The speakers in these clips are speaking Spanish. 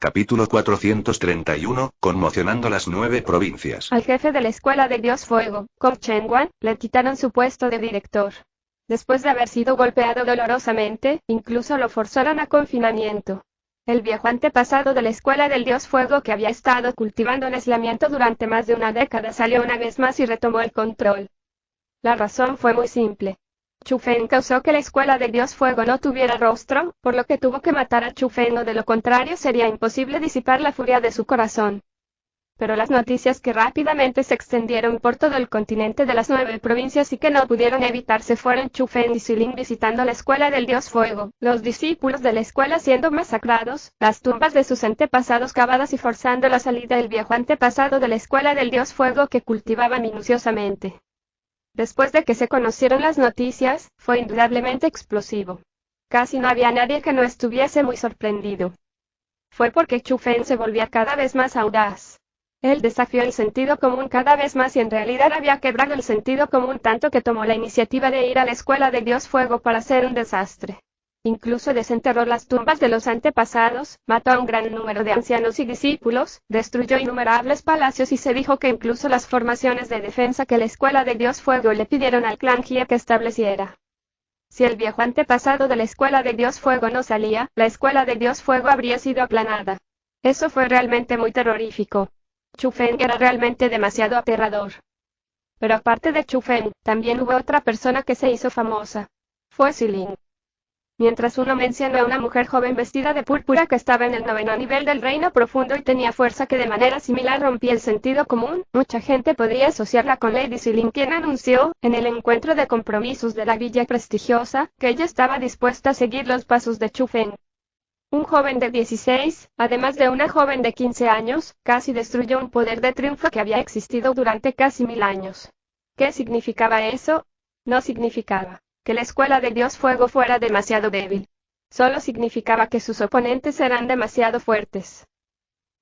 Capítulo 431, conmocionando las 9 provincias. Al jefe de la Escuela de Dios Fuego, Kong Cheng-wan, le quitaron su puesto de director. Después de haber sido golpeado dolorosamente, incluso lo forzaron a confinamiento. El viejo antepasado de la Escuela del Dios Fuego, que había estado cultivando el aislamiento durante más de una década, salió una vez más y retomó el control. La razón fue muy simple. Chu Feng causó que la Escuela del Dios Fuego no tuviera rostro, por lo que tuvo que matar a Chu Feng, o de lo contrario sería imposible disipar la furia de su corazón. Pero las noticias que rápidamente se extendieron por todo el continente de las 9 provincias y que no pudieron evitarse fueron Chu Feng y Xilin visitando la Escuela del Dios Fuego, los discípulos de la escuela siendo masacrados, las tumbas de sus antepasados cavadas y forzando la salida del viejo antepasado de la Escuela del Dios Fuego que cultivaba minuciosamente. Después de que se conocieron las noticias, fue indudablemente explosivo. Casi no había nadie que no estuviese muy sorprendido. Fue porque Chu Feng se volvía cada vez más audaz. Él desafió el sentido común cada vez más y en realidad había quebrado el sentido común tanto que tomó la iniciativa de ir a la Escuela de Dios Fuego para hacer un desastre. Incluso desenterró las tumbas de los antepasados, mató a un gran número de ancianos y discípulos, destruyó innumerables palacios y se dijo que incluso las formaciones de defensa que la Escuela de Dios Fuego le pidieron al clan Jie que estableciera. Si el viejo antepasado de la Escuela de Dios Fuego no salía, la Escuela de Dios Fuego habría sido aplanada. Eso fue realmente muy terrorífico. Chu Feng era realmente demasiado aterrador. Pero aparte de Chu Feng, también hubo otra persona que se hizo famosa. Fue Xilin. Mientras uno mencionó a una mujer joven vestida de púrpura que estaba en el 9º nivel del reino profundo y tenía fuerza que de manera similar rompía el sentido común, mucha gente podría asociarla con Lady Xilin, quien anunció, en el encuentro de compromisos de la villa prestigiosa, que ella estaba dispuesta a seguir los pasos de Chu Feng. Un joven de 16, además de una joven de 15 años, casi destruyó un poder de triunfo que había existido durante casi 1000 años. ¿Qué significaba eso? No significaba que la Escuela de Dios Fuego fuera demasiado débil. Solo significaba que sus oponentes eran demasiado fuertes.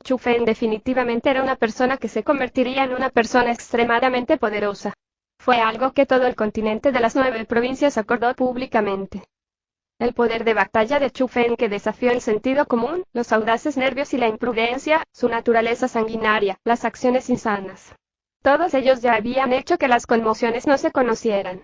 Chu Feng definitivamente era una persona que se convertiría en una persona extremadamente poderosa. Fue algo que todo el continente de las 9 provincias acordó públicamente. El poder de batalla de Chu Feng que desafió el sentido común, los audaces nervios y la imprudencia, su naturaleza sanguinaria, las acciones insanas. Todos ellos ya habían hecho que las conmociones no se conocieran.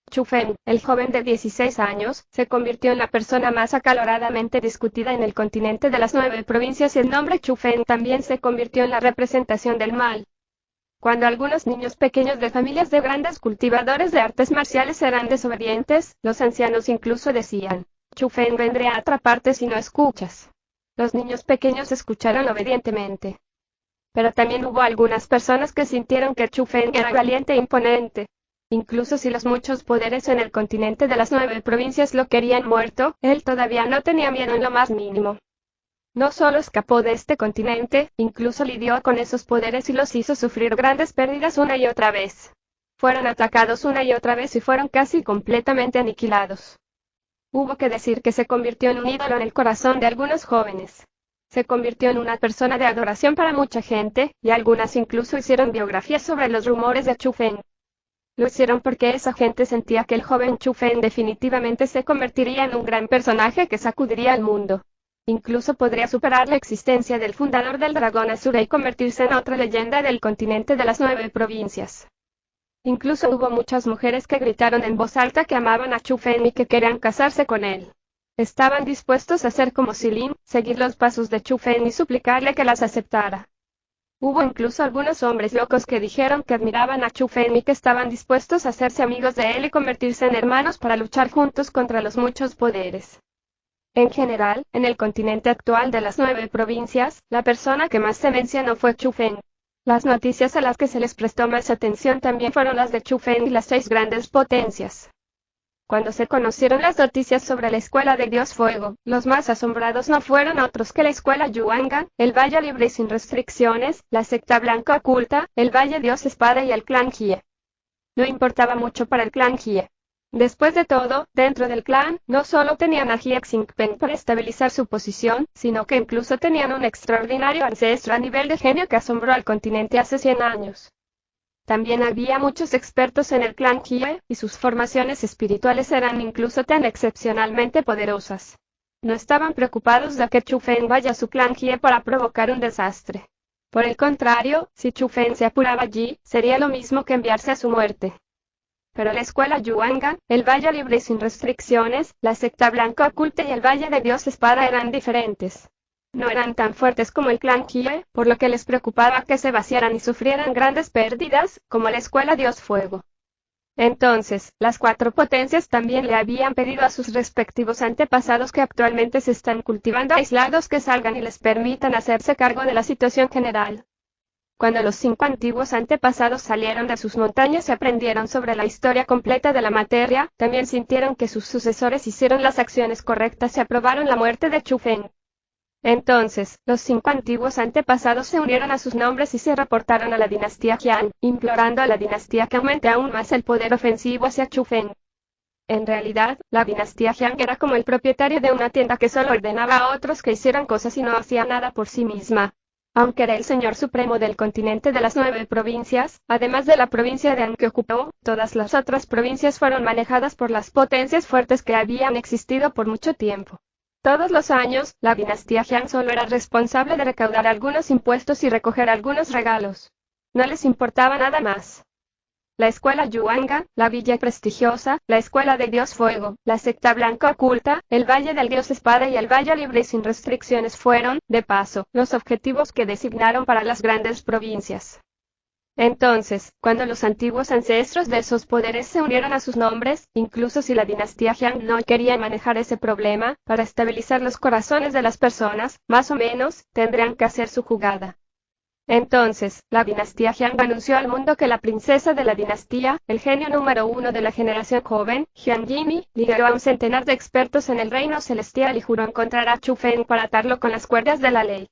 Chu Feng, el joven de 16 años, se convirtió en la persona más acaloradamente discutida en el continente de las 9 provincias y el nombre Chu Feng también se convirtió en la representación del mal. Cuando algunos niños pequeños de familias de grandes cultivadores de artes marciales eran desobedientes, los ancianos incluso decían, Chu Feng vendrá a atraparte si no escuchas. Los niños pequeños escucharon obedientemente. Pero también hubo algunas personas que sintieron que Chu Feng era valiente e imponente. Incluso si los muchos poderes en el continente de las 9 provincias lo querían muerto, él todavía no tenía miedo en lo más mínimo. No solo escapó de este continente, incluso lidió con esos poderes y los hizo sufrir grandes pérdidas una y otra vez. Fueron atacados una y otra vez y fueron casi completamente aniquilados. Hubo que decir que se convirtió en un ídolo en el corazón de algunos jóvenes. Se convirtió en una persona de adoración para mucha gente, y algunas incluso hicieron biografías sobre los rumores de Chu Feng. Lo hicieron porque esa gente sentía que el joven Chu Feng definitivamente se convertiría en un gran personaje que sacudiría al mundo. Incluso podría superar la existencia del fundador del dragón Azura y convertirse en otra leyenda del continente de las 9 provincias. Incluso hubo muchas mujeres que gritaron en voz alta que amaban a Chu Feng y que querían casarse con él. Estaban dispuestos a ser como Xilin, seguir los pasos de Chu Feng y suplicarle que las aceptara. Hubo incluso algunos hombres locos que dijeron que admiraban a Chu Feng y que estaban dispuestos a hacerse amigos de él y convertirse en hermanos para luchar juntos contra los muchos poderes. En general, en el continente actual de las 9 provincias, la persona que más se mencionó fue Chu Feng. Las noticias a las que se les prestó más atención también fueron las de Chu Feng y las 6 grandes potencias. Cuando se conocieron las noticias sobre la Escuela de Dios Fuego, los más asombrados no fueron otros que la Escuela Yuangan, el Valle Libre y Sin Restricciones, la Secta Blanca Oculta, el Valle Dios Espada y el Clan Jie. No importaba mucho para el Clan Jie. Después de todo, dentro del clan, no solo tenían a Jie Xingpen para estabilizar su posición, sino que incluso tenían un extraordinario ancestro a nivel de genio que asombró al continente hace 100 años. También había muchos expertos en el clan Jie, y sus formaciones espirituales eran incluso tan excepcionalmente poderosas. No estaban preocupados de que Chu Fen vaya a su clan Jie para provocar un desastre. Por el contrario, si Chu Fen se apuraba allí, sería lo mismo que enviarse a su muerte. Pero la escuela Yuanga, el Valle Libre y sin restricciones, la secta Blanca Oculta y el Valle de Dios Espada eran diferentes. No eran tan fuertes como el clan Jie, por lo que les preocupaba que se vaciaran y sufrieran grandes pérdidas, como la escuela Dios Fuego. Entonces, las cuatro potencias también le habían pedido a sus respectivos antepasados que actualmente se están cultivando aislados que salgan y les permitan hacerse cargo de la situación general. Cuando los 5 antiguos antepasados salieron de sus montañas y aprendieron sobre la historia completa de la materia, también sintieron que sus sucesores hicieron las acciones correctas y aprobaron la muerte de Chu Fen. Entonces, los 5 antiguos antepasados se unieron a sus nombres y se reportaron a la dinastía Qian, implorando a la dinastía que aumente aún más el poder ofensivo hacia Chu Fen. En realidad, la dinastía Qian era como el propietario de una tienda que solo ordenaba a otros que hicieran cosas y no hacía nada por sí misma. Aunque era el señor supremo del continente de las 9 provincias, además de la provincia de An que ocupó, todas las otras provincias fueron manejadas por las potencias fuertes que habían existido por mucho tiempo. Todos los años, la dinastía Jiang solo era responsable de recaudar algunos impuestos y recoger algunos regalos. No les importaba nada más. La escuela Yuanga, la villa prestigiosa, la escuela de Dios Fuego, la secta Blanca Oculta, el Valle del Dios Espada y el Valle Libre y sin restricciones fueron, de paso, los objetivos que designaron para las grandes provincias. Entonces, cuando los antiguos ancestros de esos poderes se unieron a sus nombres, incluso si la dinastía Jiang no quería manejar ese problema, para estabilizar los corazones de las personas, más o menos, tendrían que hacer su jugada. Entonces, la dinastía Jiang anunció al mundo que la princesa de la dinastía, el genio número 1 de la generación joven, Jiang Yimi, lideró a un centenar de expertos en el reino celestial y juró encontrar a Chu Fen para atarlo con las cuerdas de la ley.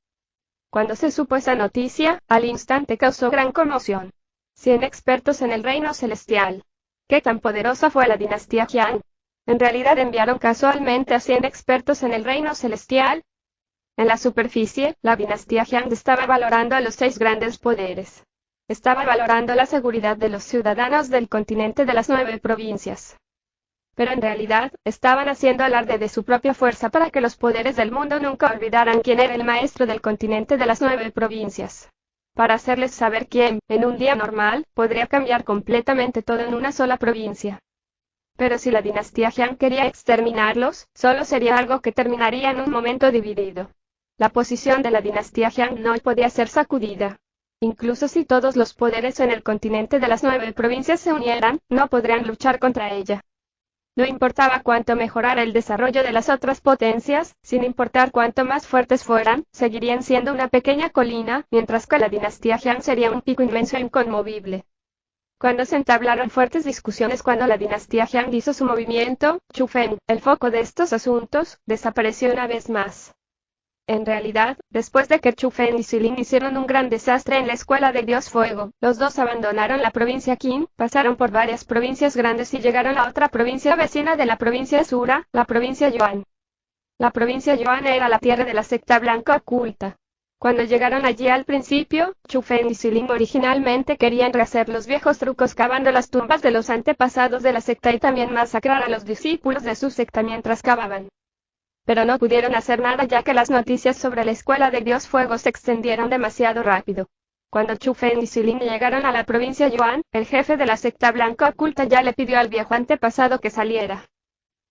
Cuando se supo esa noticia, al instante causó gran conmoción. 100 expertos en el reino celestial. ¿Qué tan poderosa fue la dinastía Jiang? En realidad enviaron casualmente a 100 expertos en el reino celestial. En la superficie, la dinastía Jiang estaba valorando a los 6 grandes poderes. Estaba valorando la seguridad de los ciudadanos del continente de las 9 provincias. Pero en realidad, estaban haciendo alarde de su propia fuerza para que los poderes del mundo nunca olvidaran quién era el maestro del continente de las 9 provincias. Para hacerles saber quién, en un día normal, podría cambiar completamente todo en una sola provincia. Pero si la dinastía Jiang quería exterminarlos, solo sería algo que terminaría en un momento dividido. La posición de la dinastía Jiang no podía ser sacudida. Incluso si todos los poderes en el continente de las 9 provincias se unieran, no podrían luchar contra ella. No importaba cuánto mejorara el desarrollo de las otras potencias, sin importar cuánto más fuertes fueran, seguirían siendo una pequeña colina, mientras que la dinastía Jiang sería un pico inmenso e inconmovible. Cuando se entablaron fuertes discusiones cuando la dinastía Jiang hizo su movimiento, Chu Fen, el foco de estos asuntos, desapareció una vez más. En realidad, después de que Chu Fen y Xilin hicieron un gran desastre en la escuela de Dios Fuego, los dos abandonaron la provincia Qin, pasaron por varias provincias grandes y llegaron a otra provincia vecina de la provincia Sura, la provincia Yuan. La provincia Yuan era la tierra de la secta Blanca Oculta. Cuando llegaron allí al principio, Chu Fen y Xilin originalmente querían rehacer los viejos trucos cavando las tumbas de los antepasados de la secta y también masacrar a los discípulos de su secta mientras cavaban. Pero no pudieron hacer nada ya que las noticias sobre la escuela de Dios Fuego se extendieron demasiado rápido. Cuando Chu Fen y Xilin llegaron a la provincia Yuan, el jefe de la secta Blanca Oculta ya le pidió al viejo antepasado que saliera.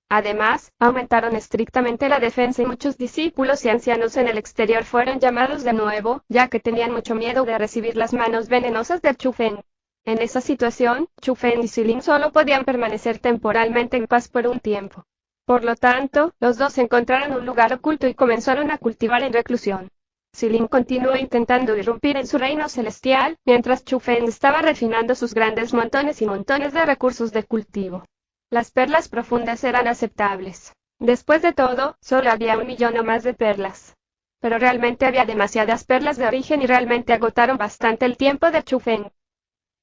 Además, aumentaron estrictamente la defensa y muchos discípulos y ancianos en el exterior fueron llamados de nuevo, ya que tenían mucho miedo de recibir las manos venenosas de Chu Fen. En esa situación, Chu Fen y Xilin solo podían permanecer temporalmente en paz por un tiempo. Por lo tanto, los dos encontraron un lugar oculto y comenzaron a cultivar en reclusión. Xilin continuó intentando irrumpir en su reino celestial, mientras Chu Fen estaba refinando sus grandes montones y montones de recursos de cultivo. Las perlas profundas eran aceptables. Después de todo, solo había 1 millón o más de perlas. Pero realmente había demasiadas perlas de origen y realmente agotaron bastante el tiempo de Chu Fen.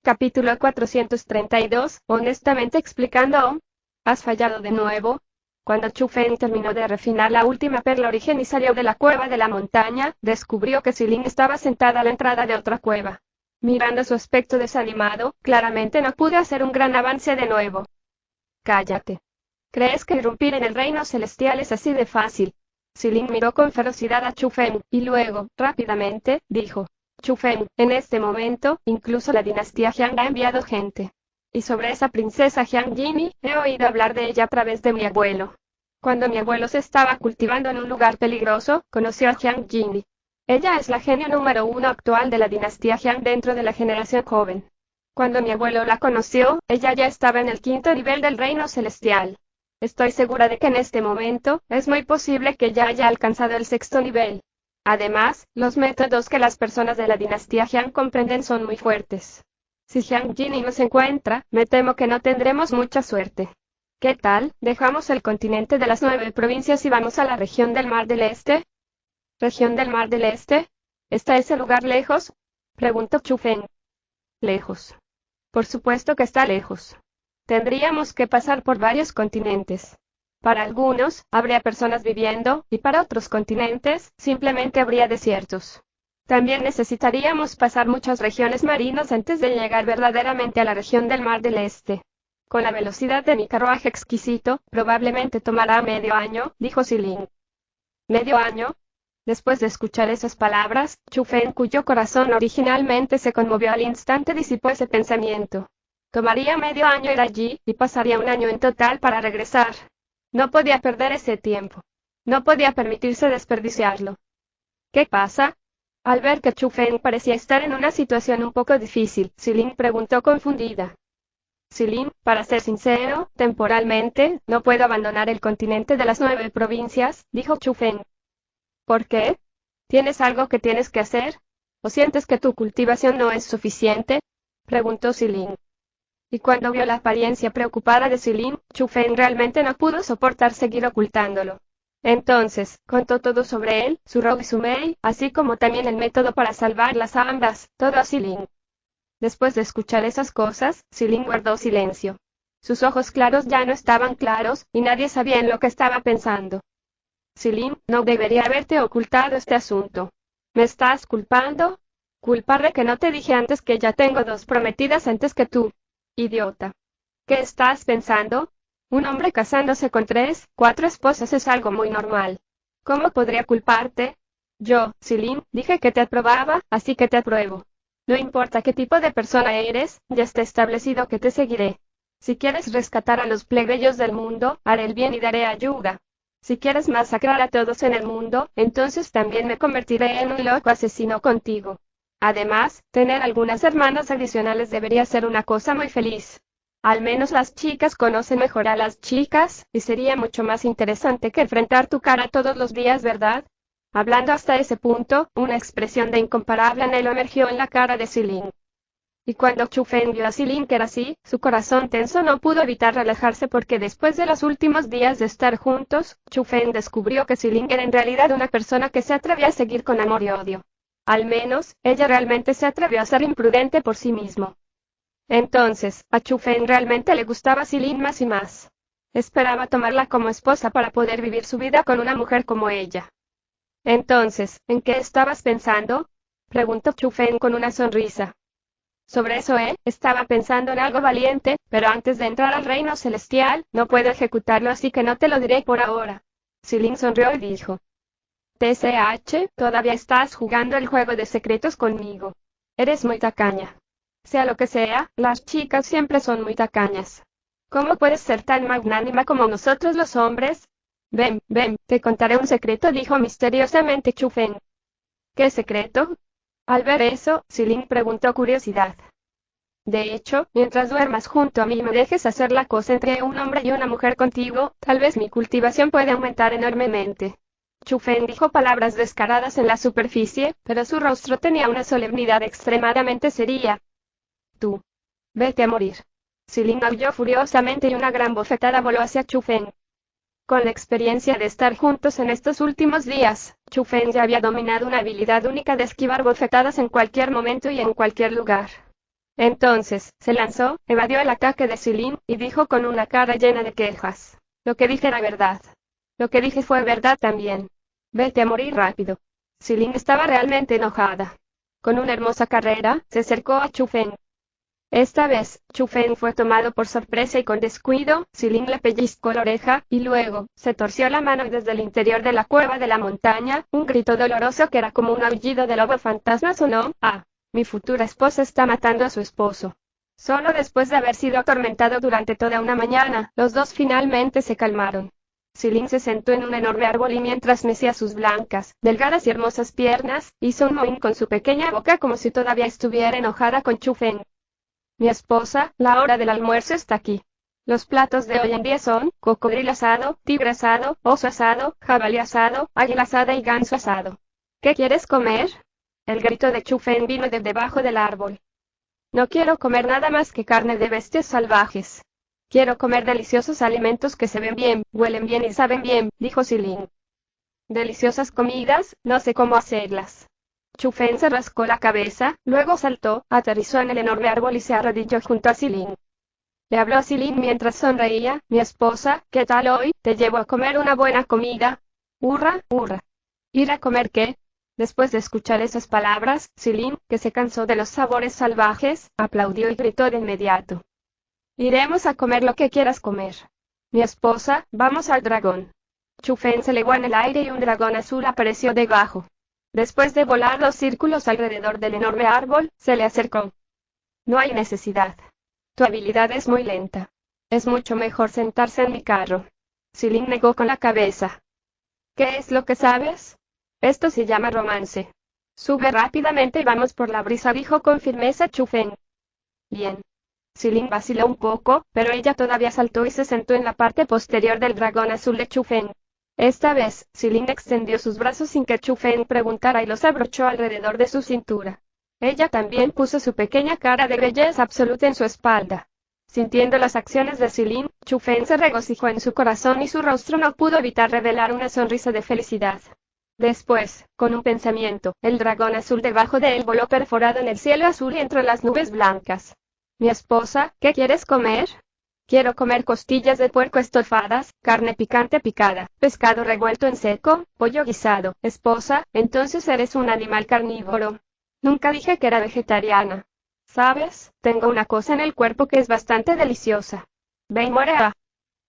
Capítulo 432, honestamente explicando, ¿has fallado de nuevo? Cuando Chu Fen terminó de refinar la última perla origen y salió de la cueva de la montaña, descubrió que Xilin estaba sentada a la entrada de otra cueva. Mirando su aspecto desanimado, claramente no pude hacer un gran avance de nuevo. Cállate. ¿Crees que irrumpir en el reino celestial es así de fácil? Xilin miró con ferocidad a Chu Feng, y luego, rápidamente, dijo: Chu Feng, en este momento, incluso la dinastía Jiang ha enviado gente. Y sobre esa princesa Jiang Jini, he oído hablar de ella a través de mi abuelo. Cuando mi abuelo se estaba cultivando en un lugar peligroso, conoció a Jiang Jini. Ella es la genio número 1 actual de la dinastía Jiang dentro de la generación joven. Cuando mi abuelo la conoció, ella ya estaba en el 5º nivel del reino celestial. Estoy segura de que en este momento, es muy posible que ya haya alcanzado el 6º nivel. Además, los métodos que las personas de la dinastía Jiang comprenden son muy fuertes. Si Jiang Jini no se encuentra, me temo que no tendremos mucha suerte. ¿Qué tal? ¿Dejamos el continente de las 9 provincias y vamos a la región del Mar del Este? ¿Región del Mar del Este? ¿Está ese lugar lejos?, preguntó Chu Feng. Lejos. Por supuesto que está lejos. Tendríamos que pasar por varios continentes. Para algunos, habría personas viviendo, y para otros continentes, simplemente habría desiertos. También necesitaríamos pasar muchas regiones marinas antes de llegar verdaderamente a la región del Mar del Este. Con la velocidad de mi carruaje exquisito, probablemente tomará medio año, dijo Xilin. ¿Medio año? Después de escuchar esas palabras, Chu Feng, cuyo corazón originalmente se conmovió al instante, disipó ese pensamiento. Tomaría medio año ir allí, y pasaría un año en total para regresar. No podía perder ese tiempo. No podía permitirse desperdiciarlo. ¿Qué pasa? Al ver que Chu Feng parecía estar en una situación un poco difícil, Xilin preguntó confundida. Xilin, para ser sincero, temporalmente, no puedo abandonar el continente de las 9 provincias, dijo Chu Feng. ¿Por qué? ¿Tienes algo que tienes que hacer? ¿O sientes que tu cultivación no es suficiente?, preguntó Xilin. Y cuando vio la apariencia preocupada de Xilin, Chu Feng realmente no pudo soportar seguir ocultándolo. Entonces, contó todo sobre él, su robo y su mei, así como también el método para salvarlas a ambas, todo a Xilin. Después de escuchar esas cosas, Xilin guardó silencio. Sus ojos claros ya no estaban claros, y nadie sabía en lo que estaba pensando. Xilin, no debería haberte ocultado este asunto. ¿Me estás culpando? Culparle que no te dije antes que ya tengo 2 prometidas antes que tú. Idiota. ¿Qué estás pensando? Un hombre casándose con 3, 4 esposas es algo muy normal. ¿Cómo podría culparte? Yo, Xilin, dije que te aprobaba, así que te apruebo. No importa qué tipo de persona eres, ya está establecido que te seguiré. Si quieres rescatar a los plebeyos del mundo, haré el bien y daré ayuda. Si quieres masacrar a todos en el mundo, entonces también me convertiré en un loco asesino contigo. Además, tener algunas hermanas adicionales debería ser una cosa muy feliz. Al menos las chicas conocen mejor a las chicas, y sería mucho más interesante que enfrentar tu cara todos los días, ¿verdad? Hablando hasta ese punto, una expresión de incomparable anhelo emergió en la cara de Xilin. Y cuando Chu Feng vio a Xilin que era así, su corazón tenso no pudo evitar relajarse porque después de los últimos días de estar juntos, Chu Feng descubrió que Xilin era en realidad una persona que se atrevía a seguir con amor y odio. Al menos, ella realmente se atrevió a ser imprudente por sí mismo. Entonces, a Chu Feng realmente le gustaba Xilin más y más. Esperaba tomarla como esposa para poder vivir su vida con una mujer como ella. Entonces, ¿en qué estabas pensando?, preguntó Chu Feng con una sonrisa. Sobre eso, estaba pensando en algo valiente, pero antes de entrar al reino celestial, no puedo ejecutarlo, así que no te lo diré por ahora. Xilin sonrió y dijo: TCH, todavía estás jugando el juego de secretos conmigo. Eres muy tacaña. Sea lo que sea, las chicas siempre son muy tacañas. ¿Cómo puedes ser tan magnánima como nosotros los hombres? Ven, te contaré un secreto, dijo misteriosamente Chu Feng. ¿Qué secreto? Al ver eso, Xilin preguntó curiosidad. De hecho, mientras duermas junto a mí y me dejes hacer la cosa entre un hombre y una mujer contigo, tal vez mi cultivación pueda aumentar enormemente. Chu Feng dijo palabras descaradas en la superficie, pero su rostro tenía una solemnidad extremadamente seria. Tú. Vete a morir. Xilin aulló furiosamente y una gran bofetada voló hacia Chu Feng. Con la experiencia de estar juntos en estos últimos días, Chu Feng ya había dominado una habilidad única de esquivar bofetadas en cualquier momento y en cualquier lugar. Entonces, se lanzó, evadió el ataque de Xilin, y dijo con una cara llena de quejas: lo que dije era verdad. Lo que dije fue verdad también. Vete a morir rápido. Xilin estaba realmente enojada. Con una hermosa carrera, se acercó a Chu Feng. Esta vez, Chu Feng fue tomado por sorpresa y con descuido, Xilin le pellizcó la oreja, y luego, se torció la mano y desde el interior de la cueva de la montaña, un grito doloroso que era como un aullido de lobo fantasma sonó. Ah, mi futura esposa está matando a su esposo. Solo después de haber sido atormentado durante toda una mañana, los dos finalmente se calmaron. Xilin se sentó en un enorme árbol y mientras mecía sus blancas, delgadas y hermosas piernas, hizo un mohín con su pequeña boca como si todavía estuviera enojada con Chu Feng. Mi esposa, la hora del almuerzo está aquí. Los platos de hoy en día son cocodrilo asado, tigre asado, oso asado, jabalí asado, águila asada y ganso asado. ¿Qué quieres comer? El grito de Chu Feng vino de debajo del árbol. No quiero comer nada más que carne de bestias salvajes. Quiero comer deliciosos alimentos que se ven bien, huelen bien y saben bien, dijo Xilin. Deliciosas comidas, no sé cómo hacerlas. Chu Feng se rascó la cabeza, luego saltó, aterrizó en el enorme árbol y se arrodilló junto a Xilin. Le habló a Xilin mientras sonreía, mi esposa, ¿qué tal hoy? Te llevo a comer una buena comida. Hurra, hurra. ¿Ir a comer qué? Después de escuchar esas palabras, Xilin, que se cansó de los sabores salvajes, aplaudió y gritó de inmediato. Iremos a comer lo que quieras comer. Mi esposa, vamos al dragón. Chu Feng se elevó en el aire y un dragón azul apareció debajo. Después de volar 2 círculos alrededor del enorme árbol, se le acercó. No hay necesidad. Tu habilidad es muy lenta. Es mucho mejor sentarse en mi carro. Xilin negó con la cabeza. ¿Qué es lo que sabes? Esto se llama romance. Sube rápidamente y vamos por la brisa, dijo con firmeza Chu Feng. Bien. Xilin vaciló un poco, pero ella todavía saltó y se sentó en la parte posterior del dragón azul de Chu Feng. Esta vez, Xilin extendió sus brazos sin que Chu Feng preguntara y los abrochó alrededor de su cintura. Ella también puso su pequeña cara de belleza absoluta en su espalda. Sintiendo las acciones de Xilin, Chu Feng se regocijó en su corazón y su rostro no pudo evitar revelar una sonrisa de felicidad. Después, con un pensamiento, el dragón azul debajo de él voló perforado en el cielo azul y entre las nubes blancas. Mi esposa, ¿qué quieres comer? Quiero comer costillas de puerco estofadas, carne picante picada, pescado revuelto en seco, pollo guisado. Esposa, entonces eres un animal carnívoro. Nunca dije que era vegetariana. ¿Sabes? Tengo una cosa en el cuerpo que es bastante deliciosa. Ve y muere.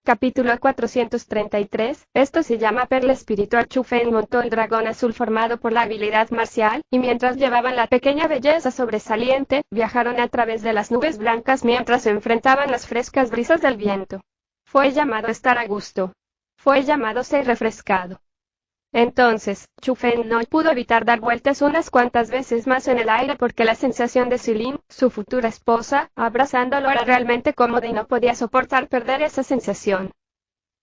Capítulo 433, esto se llama perla espiritual. Chu Feng montó el dragón azul formado por la habilidad marcial, y mientras llevaban la pequeña belleza sobresaliente, viajaron a través de las nubes blancas mientras se enfrentaban las frescas brisas del viento. Fue llamado estar a gusto. Fue llamado ser refrescado. Entonces, Chu Feng no pudo evitar dar vueltas unas cuantas veces más en el aire porque la sensación de Xilin, su futura esposa, abrazándolo era realmente cómoda y no podía soportar perder esa sensación.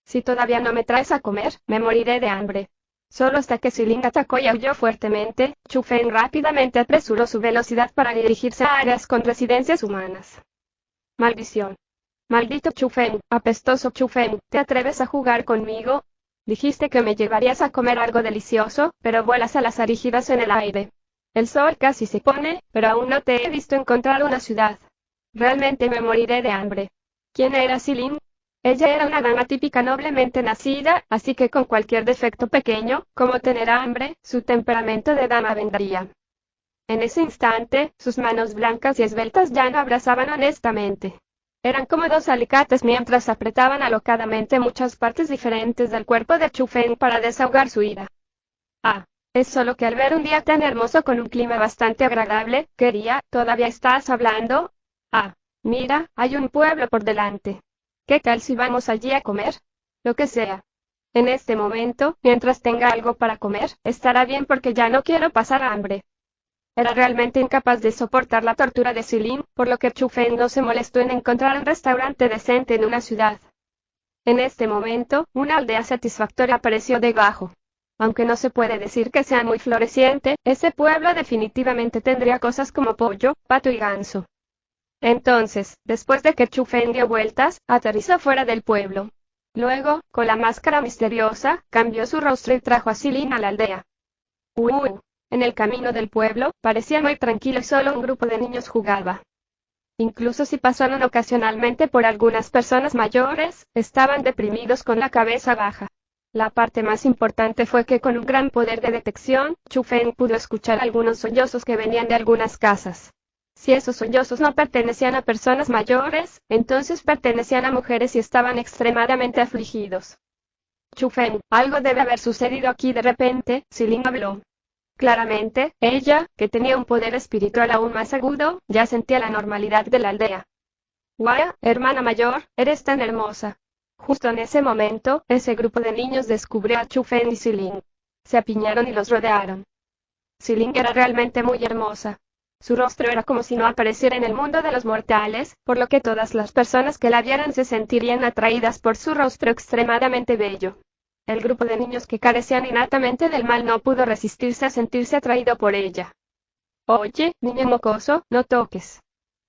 Si todavía no me traes a comer, me moriré de hambre. Solo hasta que Xilin atacó y aulló fuertemente, Chu Feng rápidamente apresuró su velocidad para dirigirse a áreas con residencias humanas. Maldición. Maldito Chu Feng, apestoso Chu Feng, ¿te atreves a jugar conmigo? Dijiste que me llevarías a comer algo delicioso, pero vuelas al azar y giras en el aire. El sol casi se pone, pero aún no te he visto encontrar una ciudad. Realmente me moriré de hambre. ¿Quién era Xilin? Ella era una dama típica noblemente nacida, así que con cualquier defecto pequeño, como tener hambre, su temperamento de dama vendría. En ese instante, sus manos blancas y esbeltas ya no abrazaban honestamente. Eran como 2 alicates mientras apretaban alocadamente muchas partes diferentes del cuerpo de Chu Feng para desahogar su ira. Ah, es solo que al ver un día tan hermoso con un clima bastante agradable, quería, ¿todavía estás hablando? Ah, mira, hay un pueblo por delante. ¿Qué tal si vamos allí a comer? Lo que sea. En este momento, mientras tenga algo para comer, estará bien porque ya no quiero pasar hambre. Era realmente incapaz de soportar la tortura de Xilin, por lo que Chu Feng no se molestó en encontrar un restaurante decente en una ciudad. En este momento, una aldea satisfactoria apareció debajo. Aunque no se puede decir que sea muy floreciente, ese pueblo definitivamente tendría cosas como pollo, pato y ganso. Entonces, después de que Chu Feng dio vueltas, aterrizó fuera del pueblo. Luego, con la máscara misteriosa, cambió su rostro y trajo a Xilin a la aldea. En el camino del pueblo, parecía muy tranquilo y solo un grupo de niños jugaba. Incluso si pasaron ocasionalmente por algunas personas mayores, estaban deprimidos con la cabeza baja. La parte más importante fue que con un gran poder de detección, Chu Feng pudo escuchar algunos sollozos que venían de algunas casas. Si esos sollozos no pertenecían a personas mayores, entonces pertenecían a mujeres y estaban extremadamente afligidos. Chufen, algo debe haber sucedido aquí de repente, Silin habló. Claramente, ella, que tenía un poder espiritual aún más agudo, ya sentía la normalidad de la aldea. Waya, hermana mayor, eres tan hermosa. Justo en ese momento, ese grupo de niños descubrió a Chufen y Silin. Se apiñaron y los rodearon. Silin era realmente muy hermosa. Su rostro era como si no apareciera en el mundo de los mortales, por lo que todas las personas que la vieran se sentirían atraídas por su rostro extremadamente bello. El grupo de niños que carecían innatamente del mal no pudo resistirse a sentirse atraído por ella. Oye, niño mocoso, no toques.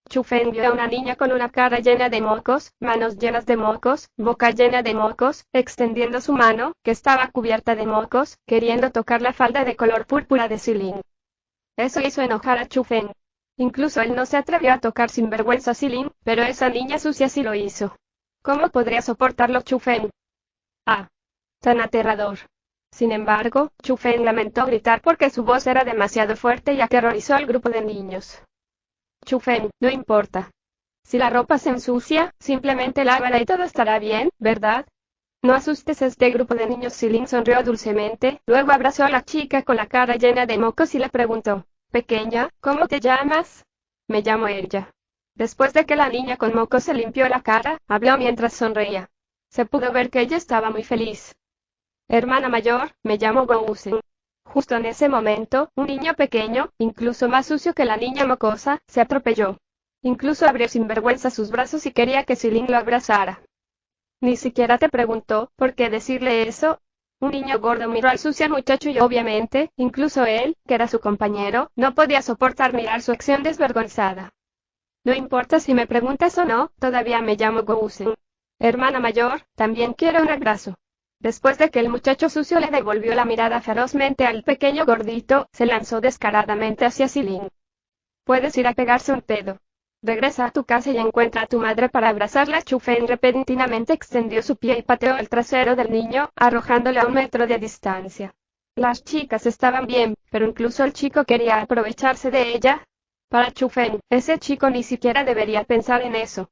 Chufen vio a una niña con una cara llena de mocos, manos llenas de mocos, boca llena de mocos, extendiendo su mano, que estaba cubierta de mocos, queriendo tocar la falda de color púrpura de Silin. Eso hizo enojar a Chufen. Incluso él no se atrevió a tocar sin vergüenza a Silin, pero esa niña sucia sí lo hizo. ¿Cómo podría soportarlo Chufen? Ah, tan aterrador. Sin embargo, Chufen lamentó gritar porque su voz era demasiado fuerte y aterrorizó al grupo de niños. Chufen, no importa. Si la ropa se ensucia, simplemente lávala y todo estará bien, ¿verdad? No asustes a este grupo de niños. Silin sonrió dulcemente, luego abrazó a la chica con la cara llena de mocos y le preguntó, pequeña, ¿cómo te llamas? Me llamo ella. Después de que la niña con mocos se limpió la cara, habló mientras sonreía. Se pudo ver que ella estaba muy feliz. Hermana mayor, me llamo Gousen. Justo en ese momento, un niño pequeño, incluso más sucio que la niña mocosa, se atropelló. Incluso abrió sin vergüenza sus brazos y quería que Silin lo abrazara. Ni siquiera te preguntó, ¿por qué decirle eso? Un niño gordo miró al sucio muchacho y obviamente, incluso él, que era su compañero, no podía soportar mirar su acción desvergonzada. No importa si me preguntas o no, todavía me llamo Gousen. Hermana mayor, también quiero un abrazo. Después de que el muchacho sucio le devolvió la mirada ferozmente al pequeño gordito, se lanzó descaradamente hacia Silin. Puedes ir a pegarse un pedo. Regresa a tu casa y encuentra a tu madre para abrazarla. Chufen repentinamente extendió su pie y pateó el trasero del niño, arrojándole a 1 metro de distancia. Las chicas estaban bien, pero incluso el chico quería aprovecharse de ella. Para Chufen, ese chico ni siquiera debería pensar en eso.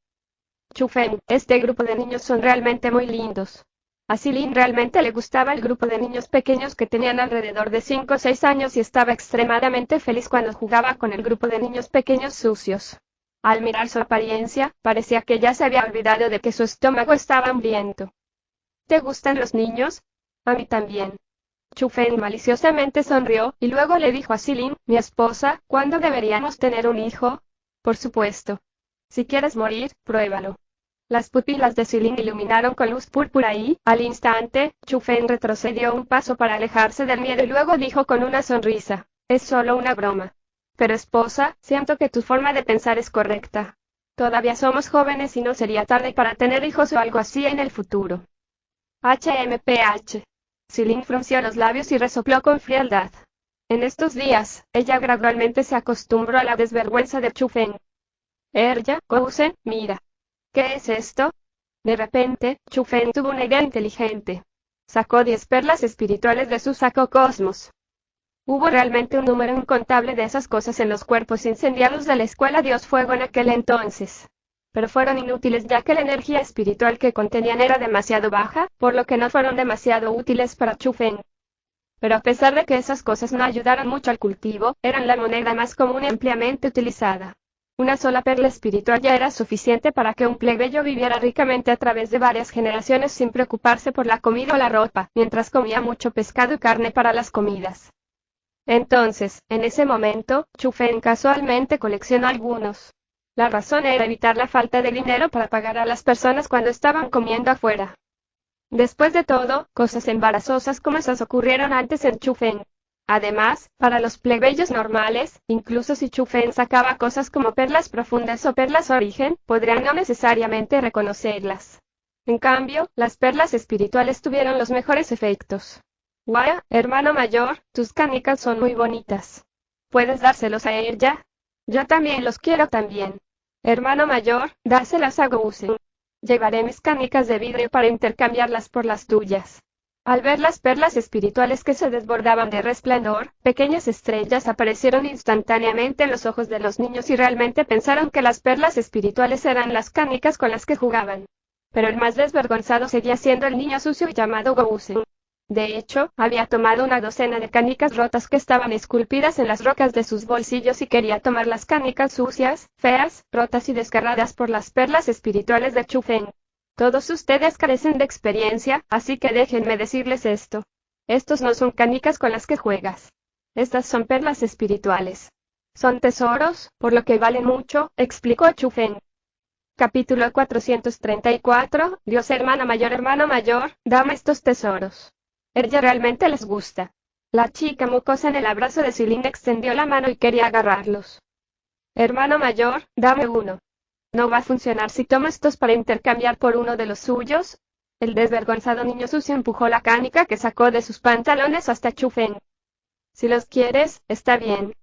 Chufen, este grupo de niños son realmente muy lindos. A Silin realmente le gustaba el grupo de niños pequeños que tenían alrededor de 5 o 6 años y estaba extremadamente feliz cuando jugaba con el grupo de niños pequeños sucios. Al mirar su apariencia, parecía que ya se había olvidado de que su estómago estaba hambriento. ¿Te gustan los niños? A mí también. Chufen maliciosamente sonrió, y luego le dijo a Silin, mi esposa, ¿cuándo deberíamos tener un hijo? Por supuesto. Si quieres morir, pruébalo. Las pupilas de Silin iluminaron con luz púrpura y, al instante, Chufen retrocedió un paso para alejarse del miedo y luego dijo con una sonrisa, es solo una broma. Pero esposa, siento que tu forma de pensar es correcta. Todavía somos jóvenes y no sería tarde para tener hijos o algo así en el futuro. HMPH. Silin frunció los labios y resopló con frialdad. En estos días, ella gradualmente se acostumbró a la desvergüenza de Chufen. Gousen, mira. ¿Qué es esto? De repente, Chufen tuvo una idea inteligente. Sacó 10 perlas espirituales de su saco cosmos. Hubo realmente un número incontable de esas cosas en los cuerpos incendiados de la escuela Dios Fuego en aquel entonces. Pero fueron inútiles ya que la energía espiritual que contenían era demasiado baja, por lo que no fueron demasiado útiles para Chufen. Pero a pesar de que esas cosas no ayudaron mucho al cultivo, eran la moneda más común y ampliamente utilizada. Una sola perla espiritual ya era suficiente para que un plebeyo viviera ricamente a través de varias generaciones sin preocuparse por la comida o la ropa, mientras comía mucho pescado y carne para las comidas. Entonces, en ese momento, Chufen casualmente coleccionó algunos. La razón era evitar la falta de dinero para pagar a las personas cuando estaban comiendo afuera. Después de todo, cosas embarazosas como esas ocurrieron antes en Chufen. Además, para los plebeyos normales, incluso si Chufen sacaba cosas como perlas profundas o perlas origen, podrían no necesariamente reconocerlas. En cambio, las perlas espirituales tuvieron los mejores efectos. Waya, hermano mayor, tus canicas son muy bonitas. ¿Puedes dárselos a ella? Yo también los quiero también. Hermano mayor, dáselas a Gousen. Llevaré mis canicas de vidrio para intercambiarlas por las tuyas. Al ver las perlas espirituales que se desbordaban de resplandor, pequeñas estrellas aparecieron instantáneamente en los ojos de los niños y realmente pensaron que las perlas espirituales eran las canicas con las que jugaban. Pero el más desvergonzado seguía siendo el niño sucio llamado Gosen. De hecho, había tomado una docena de canicas rotas que estaban esculpidas en las rocas de sus bolsillos y quería tomar las canicas sucias, feas, rotas y desgarradas por las perlas espirituales de Chu Feng. Todos ustedes carecen de experiencia, así que déjenme decirles esto. Estos no son canicas con las que juegas. Estas son perlas espirituales. Son tesoros, por lo que valen mucho, explicó Chu Feng. Capítulo 434, Dios hermana mayor, dame estos tesoros. Ella realmente les gusta. La chica mocosa en el abrazo de Silin extendió la mano y quería agarrarlos. Hermano mayor, dame uno. ¿No va a funcionar si tomo estos para intercambiar por uno de los suyos? El desvergonzado niño sucio empujó la canica que sacó de sus pantalones hasta Chu Feng. Si los quieres, está bien.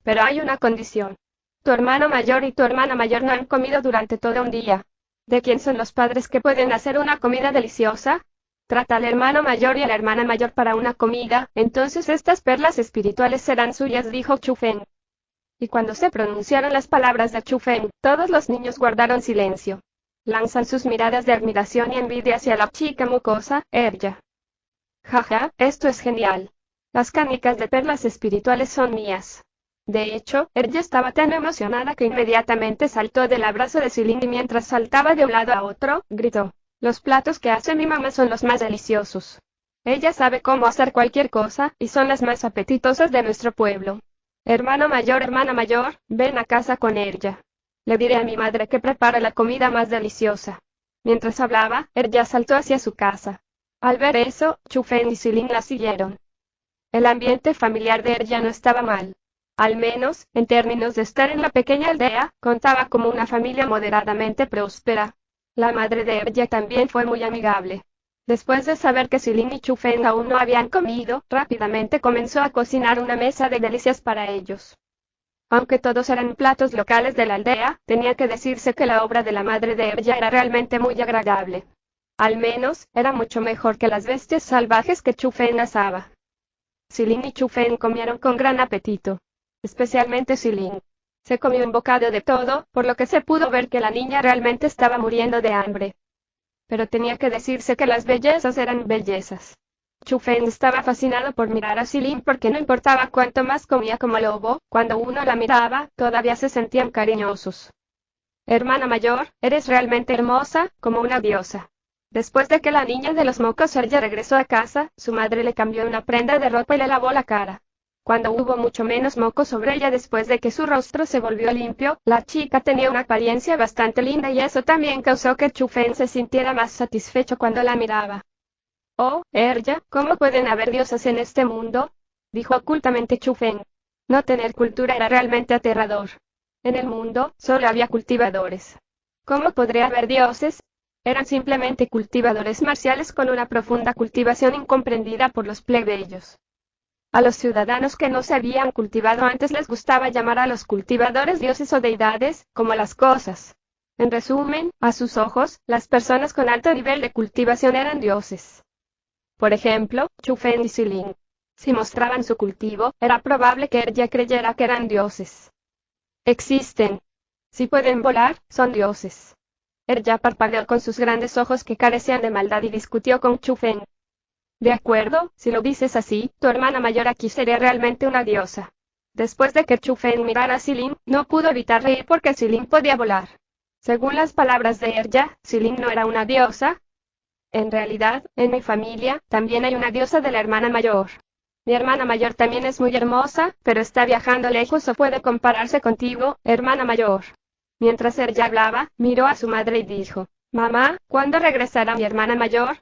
Pero hay una condición. Tu hermano mayor y tu hermana mayor no han comido durante todo un día. ¿De quién son los padres que pueden hacer una comida deliciosa? Trata al hermano mayor y a la hermana mayor para una comida, entonces estas perlas espirituales serán suyas, dijo Chu Feng. Y cuando se pronunciaron las palabras de Chu Feng, todos los niños guardaron silencio. Lanzan sus miradas de admiración y envidia hacia la chica mocosa, Erja. Jaja, esto es genial. Las canicas de perlas espirituales son mías. De hecho, Erja estaba tan emocionada que inmediatamente saltó del abrazo de Silin y mientras saltaba de un lado a otro, gritó. Los platos que hace mi mamá son los más deliciosos. Ella sabe cómo hacer cualquier cosa, y son las más apetitosas de nuestro pueblo. Hermano mayor, hermana mayor, ven a casa con Erja. Le diré a mi madre que prepare la comida más deliciosa. Mientras hablaba, Erja saltó hacia su casa. Al ver eso, Chu Feng y Silin la siguieron. El ambiente familiar de Erja no estaba mal. Al menos, en términos de estar en la pequeña aldea, contaba como una familia moderadamente próspera. La madre de Erja también fue muy amigable. Después de saber que Silin y Chu Feng aún no habían comido, rápidamente comenzó a cocinar una mesa de delicias para ellos. Aunque todos eran platos locales de la aldea, tenía que decirse que la obra de la madre de Erja era realmente muy agradable. Al menos, era mucho mejor que las bestias salvajes que Chu Feng asaba. Silin y Chu Feng comieron con gran apetito. Especialmente Silin. Se comió un bocado de todo, por lo que se pudo ver que la niña realmente estaba muriendo de hambre. Pero tenía que decirse que las bellezas eran bellezas. Chu Feng estaba fascinado por mirar a Silin porque no importaba cuánto más comía como lobo, cuando uno la miraba, todavía se sentían cariñosos. Hermana mayor, eres realmente hermosa, como una diosa. Después de que la niña de los mocos Erja regresó a casa, su madre le cambió una prenda de ropa y le lavó la cara. Cuando hubo mucho menos moco sobre ella después de que su rostro se volvió limpio, la chica tenía una apariencia bastante linda y eso también causó que Chu Feng se sintiera más satisfecho cuando la miraba. Oh, Erja, ¿cómo pueden haber diosas en este mundo? Dijo ocultamente Chu Feng. No tener cultura era realmente aterrador. En el mundo, solo había cultivadores. ¿Cómo podría haber dioses? Eran simplemente cultivadores marciales con una profunda cultivación incomprendida por los plebeyos. A los ciudadanos que no se habían cultivado antes les gustaba llamar a los cultivadores dioses o deidades, como las cosas. En resumen, a sus ojos, las personas con alto nivel de cultivación eran dioses. Por ejemplo, Chu Feng y Silin. Si mostraban su cultivo, era probable que Erja creyera que eran dioses. Existen. Si pueden volar, son dioses. Erja parpadeó con sus grandes ojos que carecían de maldad y discutió con Chu Feng. De acuerdo, si lo dices así, tu hermana mayor aquí sería realmente una diosa. Después de que Chu Feng mirara a Silin, no pudo evitar reír porque Silin podía volar. Según las palabras de Erja, Silin no era una diosa. En realidad, en mi familia, también hay una diosa de la hermana mayor. Mi hermana mayor también es muy hermosa, pero está viajando lejos o puede compararse contigo, hermana mayor. Mientras Erja hablaba, miró a su madre y dijo, Mamá, ¿cuándo regresará mi hermana mayor?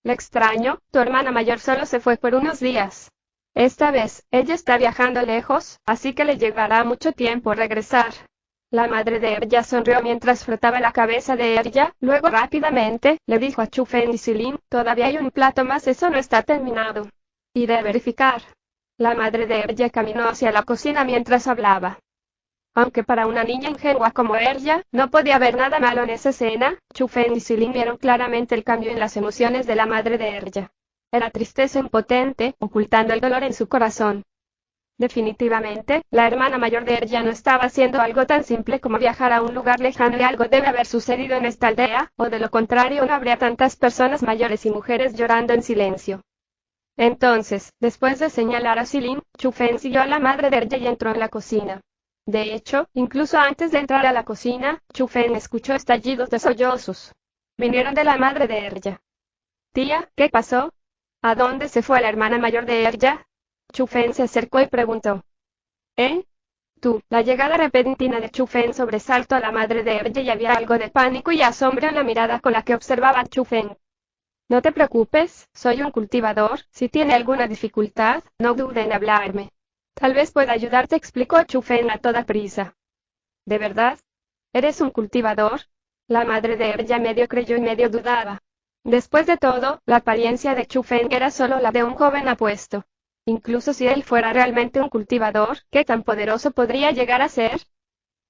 Le extraño, tu hermana mayor solo se fue por unos días. Esta vez, ella está viajando lejos, así que le llevará mucho tiempo regresar. La madre de Erja sonrió mientras frotaba la cabeza de Erja, luego rápidamente, le dijo a Chu Feng y Silin, todavía hay un plato más, eso no está terminado. Iré a verificar. La madre de Erja caminó hacia la cocina mientras hablaba. Aunque para una niña ingenua como Erja, no podía haber nada malo en esa escena, Chu Feng y Silin vieron claramente el cambio en las emociones de la madre de Erja. Era tristeza impotente, ocultando el dolor en su corazón. Definitivamente, la hermana mayor de Erja no estaba haciendo algo tan simple como viajar a un lugar lejano y algo debe haber sucedido en esta aldea, o de lo contrario no habría tantas personas mayores y mujeres llorando en silencio. Entonces, después de señalar a Silin, Chufen siguió a la madre de Erja y entró en la cocina. De hecho, incluso antes de entrar a la cocina, Chufen escuchó estallidos de sollozos. Vinieron de la madre de Erja. Tía, ¿qué pasó? ¿A dónde se fue la hermana mayor de Erja? Chufen se acercó y preguntó. Tú, la llegada repentina de Chufen sobresaltó a la madre de Erja y había algo de pánico y asombro en la mirada con la que observaba a Chufen. No te preocupes, soy un cultivador, si tiene alguna dificultad, no dude en hablarme. Tal vez pueda ayudarte, explicó Chufen a toda prisa. ¿De verdad? ¿Eres un cultivador? La madre de Erja medio creyó y medio dudaba. Después de todo, la apariencia de Chufen era solo la de un joven apuesto. Incluso si él fuera realmente un cultivador, ¿qué tan poderoso podría llegar a ser?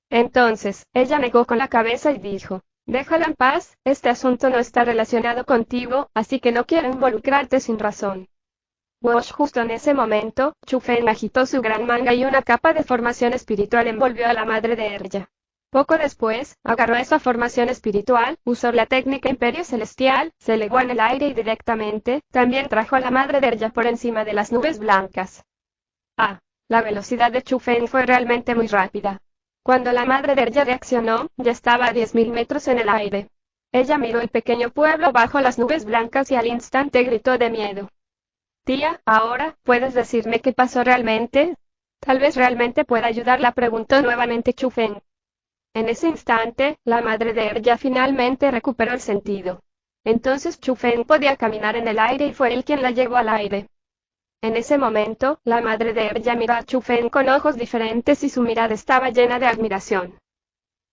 Entonces, ella negó con la cabeza y dijo, déjalo en paz, este asunto no está relacionado contigo, así que no quiero involucrarte sin razón. Wosh, justo en ese momento, Chufen agitó su gran manga y una capa de formación espiritual envolvió a la madre de Erja. Poco después, agarró esa formación espiritual, usó la técnica Imperio Celestial, se elevó en el aire y directamente, también trajo a la madre de Erja por encima de las nubes blancas. La velocidad de Chufen fue realmente muy rápida. Cuando la madre de Erja reaccionó, ya estaba a 10.000 metros en el aire. Ella miró el pequeño pueblo bajo las nubes blancas y al instante gritó de miedo. Tía, ahora, ¿puedes decirme qué pasó realmente? Tal vez realmente pueda ayudarla, preguntó nuevamente Chufen. En ese instante, la madre de Erja finalmente recuperó el sentido. Entonces Chufen podía caminar en el aire y fue él quien la llevó al aire. En ese momento, la madre de Erja miró a Chufen con ojos diferentes y su mirada estaba llena de admiración.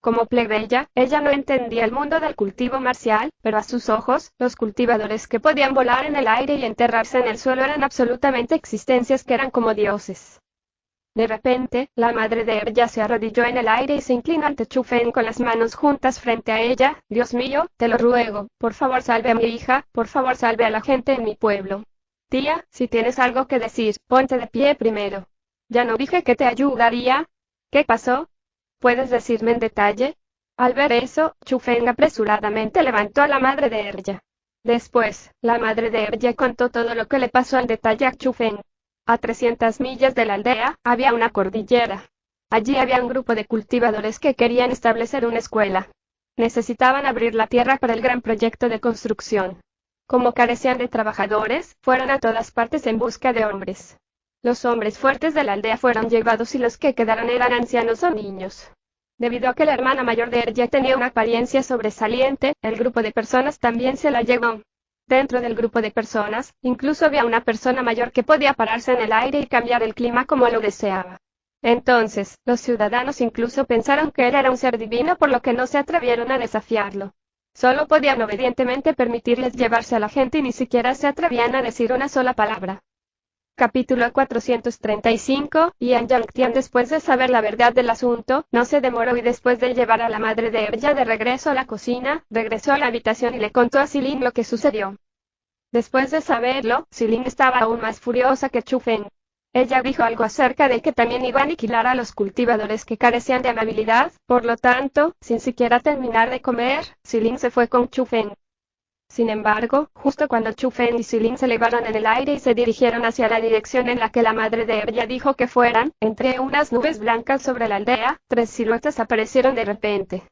Como plebeya, ella no entendía el mundo del cultivo marcial, pero a sus ojos, los cultivadores que podían volar en el aire y enterrarse en el suelo eran absolutamente existencias que eran como dioses. De repente, la madre de Erja se arrodilló en el aire y se inclinó ante Chufen con las manos juntas frente a ella. Dios mío, te lo ruego, por favor salve a mi hija, por favor salve a la gente en mi pueblo. Tía, si tienes algo que decir, ponte de pie primero. ¿Ya no dije que te ayudaría? ¿Qué pasó? ¿Puedes decirme en detalle? Al ver eso, Chufen apresuradamente levantó a la madre de Erja. Después, la madre de Erja contó todo lo que le pasó al detalle a Chufen. A 300 millas de la aldea, había una cordillera. Allí había un grupo de cultivadores que querían establecer una escuela. Necesitaban abrir la tierra para el gran proyecto de construcción. Como carecían de trabajadores, fueron a todas partes en busca de hombres. Los hombres fuertes de la aldea fueron llevados y los que quedaron eran ancianos o niños. Debido a que la hermana mayor de Erja tenía una apariencia sobresaliente, el grupo de personas también se la llevó. Dentro del grupo de personas, incluso había una persona mayor que podía pararse en el aire y cambiar el clima como lo deseaba. Entonces, los ciudadanos incluso pensaron que él era un ser divino, por lo que no se atrevieron a desafiarlo. Solo podían obedientemente permitirles llevarse a la gente y ni siquiera se atrevían a decir una sola palabra. Capítulo 435, Yan Yangtian después de saber la verdad del asunto, no se demoró y después de llevar a la madre de Erja de regreso a la cocina, regresó a la habitación y le contó a Silin lo que sucedió. Después de saberlo, Silin estaba aún más furiosa que Chufen. Ella dijo algo acerca de que también iba a aniquilar a los cultivadores que carecían de amabilidad, por lo tanto, sin siquiera terminar de comer, Silin se fue con Chufen. Sin embargo, justo cuando Chufen y Silin se elevaron en el aire y se dirigieron hacia la dirección en la que la madre de Erja dijo que fueran, entre unas nubes blancas sobre la aldea, 3 siluetas aparecieron de repente.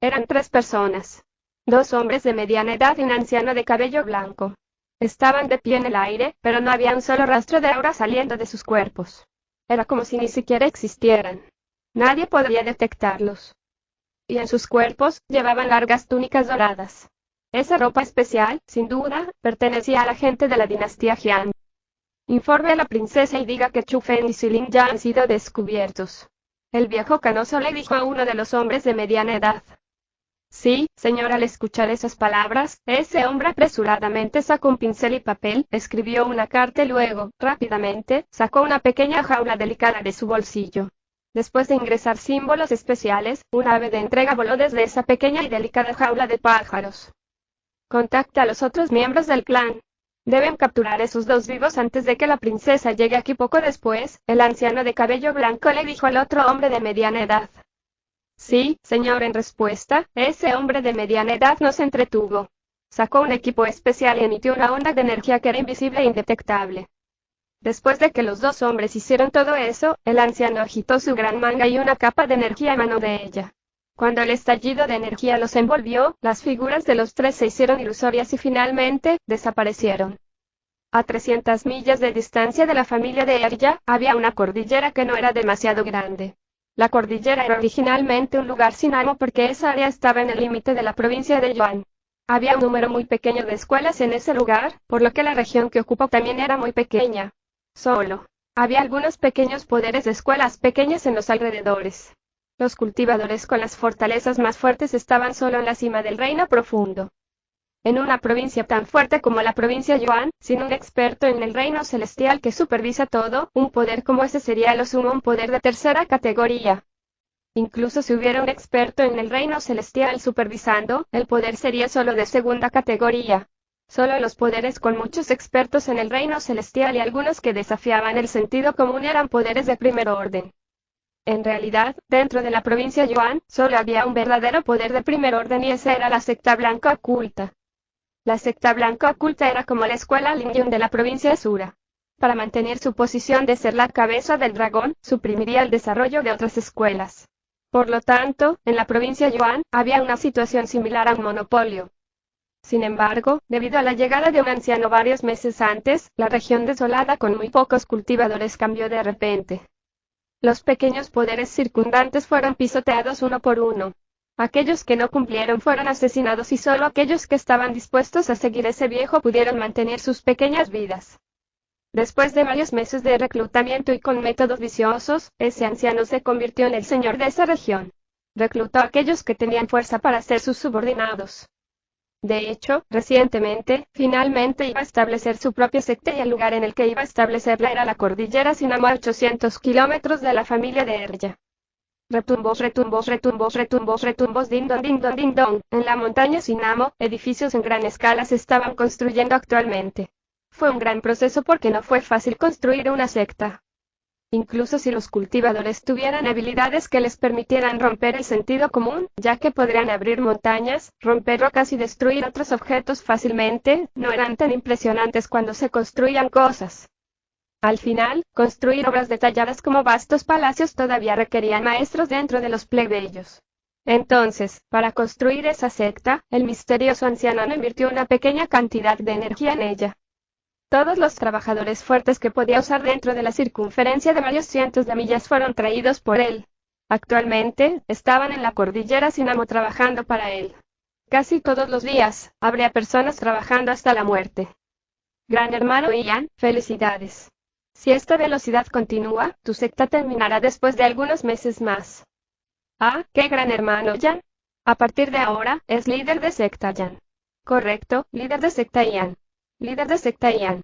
Eran 3 personas. 2 hombres de mediana edad y un anciano de cabello blanco. Estaban de pie en el aire, pero no había un solo rastro de aura saliendo de sus cuerpos. Era como si ni siquiera existieran. Nadie podría detectarlos. Y en sus cuerpos, llevaban largas túnicas doradas. Esa ropa especial, sin duda, pertenecía a la gente de la dinastía Jian. Informe a la princesa y diga que Chufen y Silin ya han sido descubiertos. El viejo canoso le dijo a uno de los hombres de mediana edad. Sí, señora, al escuchar esas palabras, ese hombre apresuradamente sacó un pincel y papel, escribió una carta y luego, rápidamente, sacó una pequeña jaula delicada de su bolsillo. Después de ingresar símbolos especiales, un ave de entrega voló desde esa pequeña y delicada jaula de pájaros. Contacta a los otros miembros del clan. Deben capturar esos dos vivos antes de que la princesa llegue aquí. Poco después, el anciano de cabello blanco le dijo al otro hombre de mediana edad. Sí, señor. En respuesta, ese hombre de mediana edad nos entretuvo. Sacó un equipo especial y emitió una onda de energía que era invisible e indetectable. Después de que los dos hombres hicieron todo eso, el anciano agitó su gran manga y una capa de energía emanó de ella. Cuando el estallido de energía los envolvió, las figuras de los tres se hicieron ilusorias y finalmente, desaparecieron. A 300 millas de distancia de la familia de Erja, había una cordillera que no era demasiado grande. La cordillera era originalmente un lugar sin amo porque esa área estaba en el límite de la provincia de Yuan. Había un número muy pequeño de escuelas en ese lugar, por lo que la región que ocupó también era muy pequeña. Solo había algunos pequeños poderes de escuelas pequeñas en los alrededores. Los cultivadores con las fortalezas más fuertes estaban solo en la cima del reino profundo. En una provincia tan fuerte como la provincia Yuan, sin un experto en el reino celestial que supervisa todo, un poder como ese sería lo sumo un poder de tercera categoría. Incluso si hubiera un experto en el reino celestial supervisando, el poder sería solo de segunda categoría. Solo los poderes con muchos expertos en el reino celestial y algunos que desafiaban el sentido común eran poderes de primer orden. En realidad, dentro de la provincia Yuan, solo había un verdadero poder de primer orden y esa era la secta blanca oculta. La secta blanca oculta era como la escuela Lingyun de la provincia Sura. Para mantener su posición de ser la cabeza del dragón, suprimiría el desarrollo de otras escuelas. Por lo tanto, en la provincia Yuan, había una situación similar a un monopolio. Sin embargo, debido a la llegada de un anciano varios meses antes, la región desolada con muy pocos cultivadores cambió de repente. Los pequeños poderes circundantes fueron pisoteados uno por uno. Aquellos que no cumplieron fueron asesinados y solo aquellos que estaban dispuestos a seguir ese viejo pudieron mantener sus pequeñas vidas. Después de varios meses de reclutamiento y con métodos viciosos, ese anciano se convirtió en el señor de esa región. Reclutó a aquellos que tenían fuerza para ser sus subordinados. De hecho, recientemente, finalmente iba a establecer su propia secta y el lugar en el que iba a establecerla era la cordillera Sinamo a 800 kilómetros de la familia de Erja. Retumbos, retumbos, retumbos, retumbos, retumbos, ding dong, ding dong, ding dong. En la montaña Sinamo, edificios en gran escala se estaban construyendo actualmente. Fue un gran proceso porque no fue fácil construir una secta. Incluso si los cultivadores tuvieran habilidades que les permitieran romper el sentido común, ya que podrían abrir montañas, romper rocas y destruir otros objetos fácilmente, no eran tan impresionantes cuando se construían cosas. Al final, construir obras detalladas como vastos palacios todavía requerían maestros dentro de los plebeyos. Entonces, para construir esa secta, el misterioso anciano no invirtió una pequeña cantidad de energía en ella. Todos los trabajadores fuertes que podía usar dentro de la circunferencia de varios cientos de millas fueron traídos por él. Actualmente, estaban en la cordillera Sinamo trabajando para él. Casi todos los días, habría personas trabajando hasta la muerte. Gran hermano Ian, felicidades. Si esta velocidad continúa, tu secta terminará después de algunos meses más. Ah, qué gran hermano Ian. A partir de ahora, es líder de secta Ian. Correcto, líder de secta Ian. Líder de secta Ian.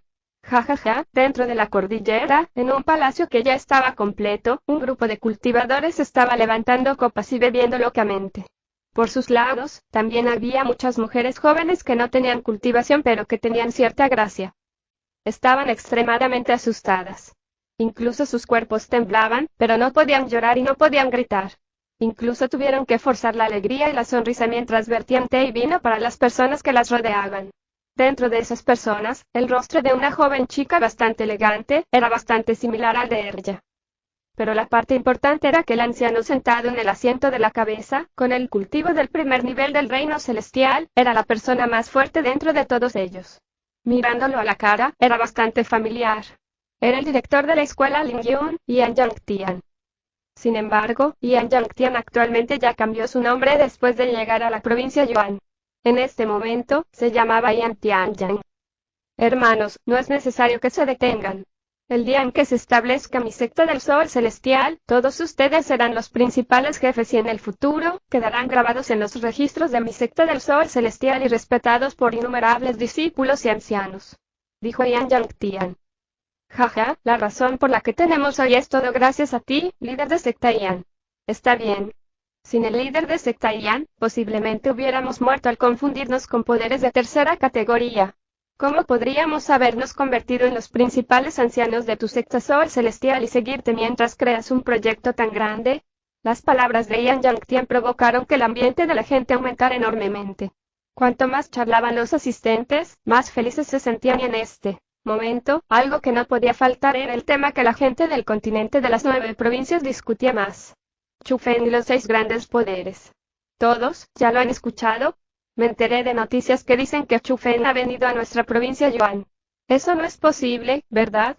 Dentro de la cordillera, en un palacio que ya estaba completo, un grupo de cultivadores estaba levantando copas y bebiendo locamente. Por sus lados, también había muchas mujeres jóvenes que no tenían cultivación pero que tenían cierta gracia. Estaban extremadamente asustadas. Incluso sus cuerpos temblaban, pero no podían llorar y no podían gritar. Incluso tuvieron que forzar la alegría y la sonrisa mientras vertían té y vino para las personas que las rodeaban. Dentro de esas personas, el rostro de una joven chica bastante elegante, era bastante similar al de Erja. Pero la parte importante era que el anciano sentado en el asiento de la cabeza, con el cultivo del primer nivel del reino celestial, era la persona más fuerte dentro de todos ellos. Mirándolo a la cara, era bastante familiar. Era el director de la escuela Lingyun, Ian Yangtian. Sin embargo, Ian Yangtian actualmente ya cambió su nombre después de llegar a la provincia Yuan. En este momento, se llamaba Ian Tianjin. Hermanos, no es necesario que se detengan. El día en que se establezca mi secta del Sol Celestial, todos ustedes serán los principales jefes y en el futuro, quedarán grabados en los registros de mi secta del Sol Celestial y respetados por innumerables discípulos y ancianos. Dijo Ian Yangtian. La razón por la que tenemos hoy es todo gracias a ti, líder de secta Ian. Está bien. Sin el líder de secta Ian, posiblemente hubiéramos muerto al confundirnos con poderes de tercera categoría. ¿Cómo podríamos habernos convertido en los principales ancianos de tu secta Sol Celestial y seguirte mientras creas un proyecto tan grande? Las palabras de Ian Yang-Tian provocaron que el ambiente de la gente aumentara enormemente. Cuanto más charlaban los asistentes, más felices se sentían y en este momento, algo que no podía faltar era el tema que la gente del continente de las 9 provincias discutía más. Chu Feng y los 6 grandes poderes. ¿Todos ya lo han escuchado? Me enteré de noticias que dicen que Chu Feng ha venido a nuestra provincia Yuan. Eso no es posible, ¿verdad?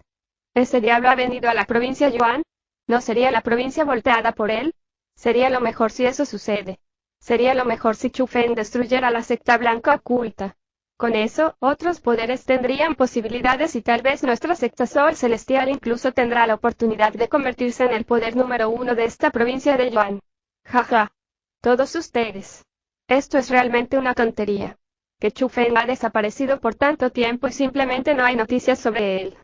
¿Ese diablo ha venido a la provincia Yuan? ¿No sería la provincia volteada por él? Sería lo mejor si eso sucede. Sería lo mejor si Chu Feng destruyera la secta blanca oculta. Con eso, otros poderes tendrían posibilidades y tal vez nuestra secta Sol Celestial incluso tendrá la oportunidad de convertirse en el poder número 1 de esta provincia de Yuan. Jaja. Todos ustedes. Esto es realmente una tontería. Que Chu Feng ha desaparecido por tanto tiempo y simplemente no hay noticias sobre él.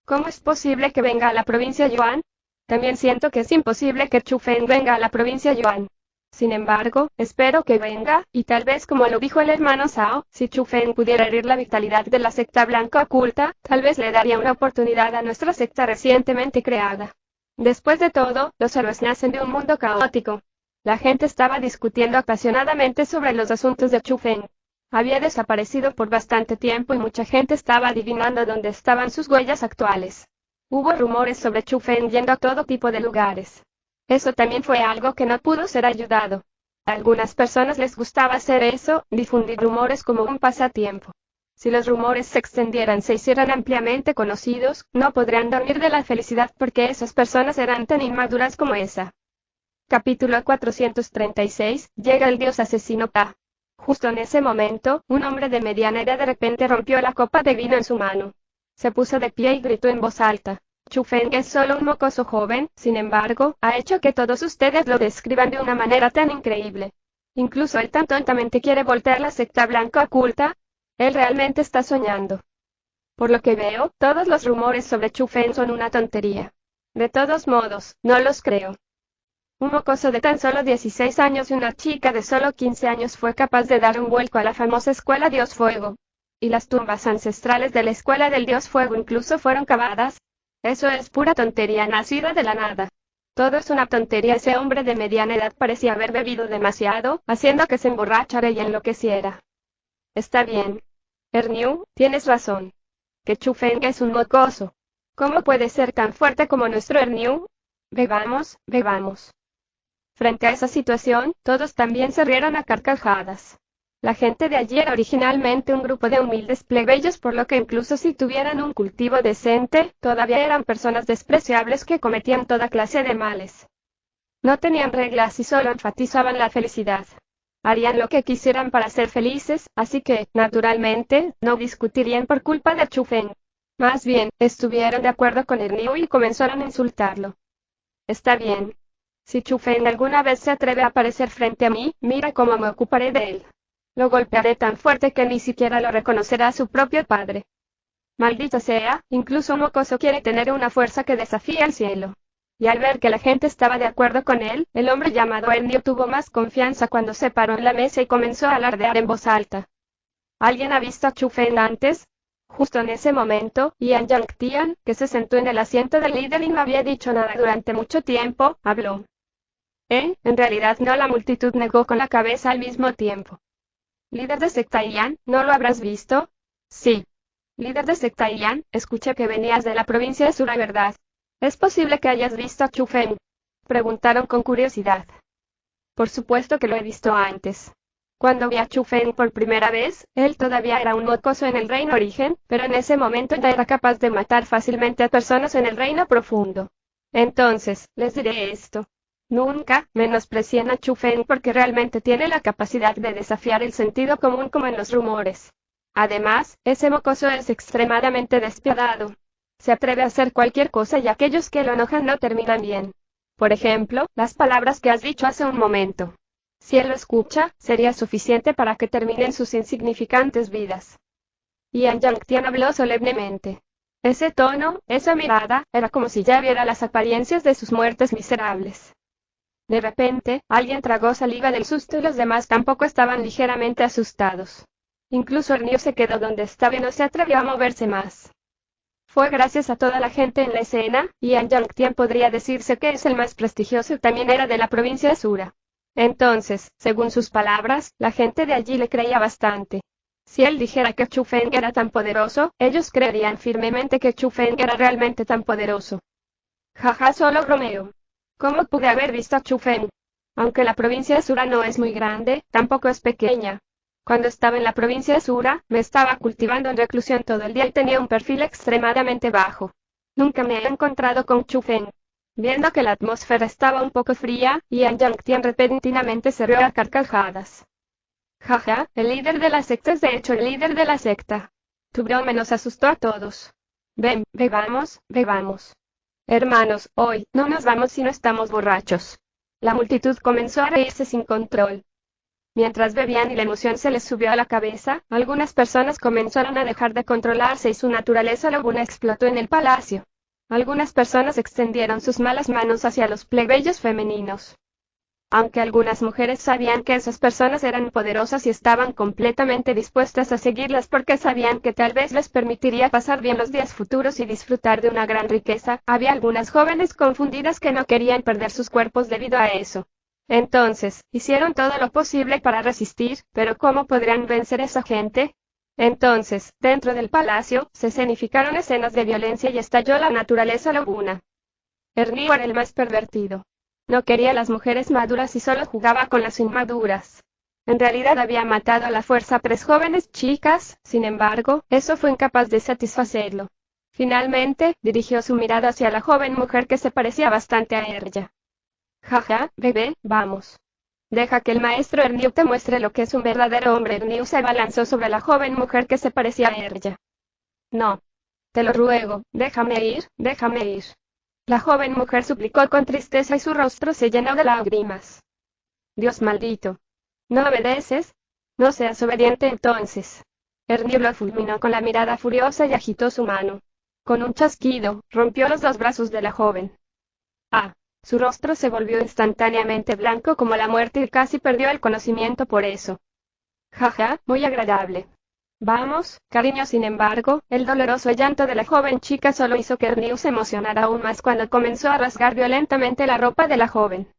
¿Cómo es posible que venga a la provincia Yuan? También siento que es imposible que Chu Feng venga a la provincia Yuan. Sin embargo, espero que venga, y tal vez como lo dijo el hermano Sao, si Chu Feng pudiera herir la vitalidad de la secta blanca oculta, tal vez le daría una oportunidad a nuestra secta recientemente creada. Después de todo, los héroes nacen de un mundo caótico. La gente estaba discutiendo apasionadamente sobre los asuntos de Chu Feng. Había desaparecido por bastante tiempo y mucha gente estaba adivinando dónde estaban sus huellas actuales. Hubo rumores sobre Chu Feng yendo a todo tipo de lugares. Eso también fue algo que no pudo ser ayudado. A algunas personas les gustaba hacer eso, difundir rumores como un pasatiempo. Si los rumores se extendieran, se hicieran ampliamente conocidos, no podrían dormir de la felicidad porque esas personas eran tan inmaduras como esa. Capítulo 436, llega el dios asesino Pa. Justo en ese momento, un hombre de mediana edad de repente rompió la copa de vino en su mano. Se puso de pie y gritó en voz alta. Chu Feng es solo un mocoso joven, sin embargo, ha hecho que todos ustedes lo describan de una manera tan increíble. Incluso él tan tontamente quiere voltear la secta blanca oculta. Él realmente está soñando. Por lo que veo, todos los rumores sobre Chu Feng son una tontería. De todos modos, no los creo. Un mocoso de tan solo 16 años y una chica de solo 15 años fue capaz de dar un vuelco a la famosa escuela Dios Fuego. Y las tumbas ancestrales de la escuela del Dios Fuego incluso fueron cavadas. Eso es pura tontería nacida de la nada. Todo es una tontería. Ese hombre de mediana edad parecía haber bebido demasiado, haciendo que se emborrachara y enloqueciera. Está bien. Erniu, tienes razón. Que Chu Feng es un mocoso. ¿Cómo puede ser tan fuerte como nuestro Erniu? Bebamos, bebamos. Frente a esa situación, todos también se rieron a carcajadas. La gente de allí era originalmente un grupo de humildes plebeyos, por lo que incluso si tuvieran un cultivo decente, todavía eran personas despreciables que cometían toda clase de males. No tenían reglas y solo enfatizaban la felicidad. Harían lo que quisieran para ser felices, así que, naturalmente, no discutirían por culpa de Chu Feng. Más bien, estuvieron de acuerdo con Erniu y comenzaron a insultarlo. Está bien. Si Chu Feng alguna vez se atreve a aparecer frente a mí, mira cómo me ocuparé de él. Lo golpearé tan fuerte que ni siquiera lo reconocerá su propio padre. Maldita sea, incluso un mocoso quiere tener una fuerza que desafía al cielo. Y al ver que la gente estaba de acuerdo con él, el hombre llamado Ernio tuvo más confianza cuando se paró en la mesa y comenzó a alardear en voz alta. ¿Alguien ha visto a Chu Feng antes? Justo en ese momento, Ian Yang-Tian, que se sentó en el asiento del líder y no había dicho nada durante mucho tiempo, habló. En realidad no, la multitud negó con la cabeza al mismo tiempo. Líder de secta Ian, ¿no lo habrás visto? Sí. Líder de secta Ian, escuché que venías de la provincia de Sura, ¿verdad? ¿Es posible que hayas visto a Chu Feng? Preguntaron con curiosidad. Por supuesto que lo he visto antes. Cuando vi a Chu Feng por primera vez, él todavía era un mocoso en el reino origen, pero en ese momento ya era capaz de matar fácilmente a personas en el reino profundo. Entonces, les diré esto. Nunca menosprecien a Chu Feng porque realmente tiene la capacidad de desafiar el sentido común como en los rumores. Además, ese mocoso es extremadamente despiadado. Se atreve a hacer cualquier cosa y aquellos que lo enojan no terminan bien. Por ejemplo, las palabras que has dicho hace un momento. Si él lo escucha, sería suficiente para que terminen sus insignificantes vidas. Ian Yang-Tian habló solemnemente. Ese tono, esa mirada, era como si ya viera las apariencias de sus muertes miserables. De repente, alguien tragó saliva del susto y los demás tampoco estaban ligeramente asustados. Incluso Ernie se quedó donde estaba y no se atrevió a moverse más. Fue gracias a toda la gente en la escena, y An Yong-tien podría decirse que es el más prestigioso y también era de la provincia de Sura. Entonces, según sus palabras, la gente de allí le creía bastante. Si él dijera que Chu Feng era tan poderoso, ellos creerían firmemente que Chu Feng era realmente tan poderoso. Jaja, solo bromeo. ¿Cómo pude haber visto a Chu Feng? Aunque la provincia de Sura no es muy grande, tampoco es pequeña. Cuando estaba en la provincia de Sura, me estaba cultivando en reclusión todo el día y tenía un perfil extremadamente bajo. Nunca me he encontrado con Chu Feng. Viendo que la atmósfera estaba un poco fría, An Yong-tien repentinamente se rió a carcajadas. Jaja, el líder de la secta es de hecho el líder de la secta. Tu broma nos asustó a todos. Ven, bebamos, bebamos. Hermanos, hoy no nos vamos si no estamos borrachos. La multitud comenzó a reírse sin control. Mientras bebían y la emoción se les subió a la cabeza, algunas personas comenzaron a dejar de controlarse y su naturaleza lobuna explotó en el palacio. Algunas personas extendieron sus malas manos hacia los plebeyos femeninos. Aunque algunas mujeres sabían que esas personas eran poderosas y estaban completamente dispuestas a seguirlas porque sabían que tal vez les permitiría pasar bien los días futuros y disfrutar de una gran riqueza, había algunas jóvenes confundidas que no querían perder sus cuerpos debido a eso. Entonces, hicieron todo lo posible para resistir, pero ¿cómo podrían vencer a esa gente? Entonces, dentro del palacio, se escenificaron escenas de violencia y estalló la naturaleza lobuna. Ernie era el más pervertido. No quería a las mujeres maduras y solo jugaba con las inmaduras. En realidad había matado a la fuerza a 3 jóvenes chicas, sin embargo, eso fue incapaz de satisfacerlo. Finalmente, dirigió su mirada hacia la joven mujer que se parecía bastante a ella. Jaja, bebé, vamos. Deja que el maestro Ernie te muestre lo que es un verdadero hombre. Ernie se abalanzó sobre la joven mujer que se parecía a ella. No. Te lo ruego, déjame ir, déjame ir. La joven mujer suplicó con tristeza y su rostro se llenó de lágrimas. Dios maldito. ¿No obedeces? No seas obediente entonces. Ernie lo fulminó con la mirada furiosa y agitó su mano. Con un chasquido, rompió los 2 brazos de la joven. Ah. Su rostro se volvió instantáneamente blanco como la muerte y casi perdió el conocimiento por eso. Jaja, muy agradable. Vamos, cariño. Sin embargo, el doloroso llanto de la joven chica solo hizo que Ernie se emocionara aún más cuando comenzó a rasgar violentamente la ropa de la joven.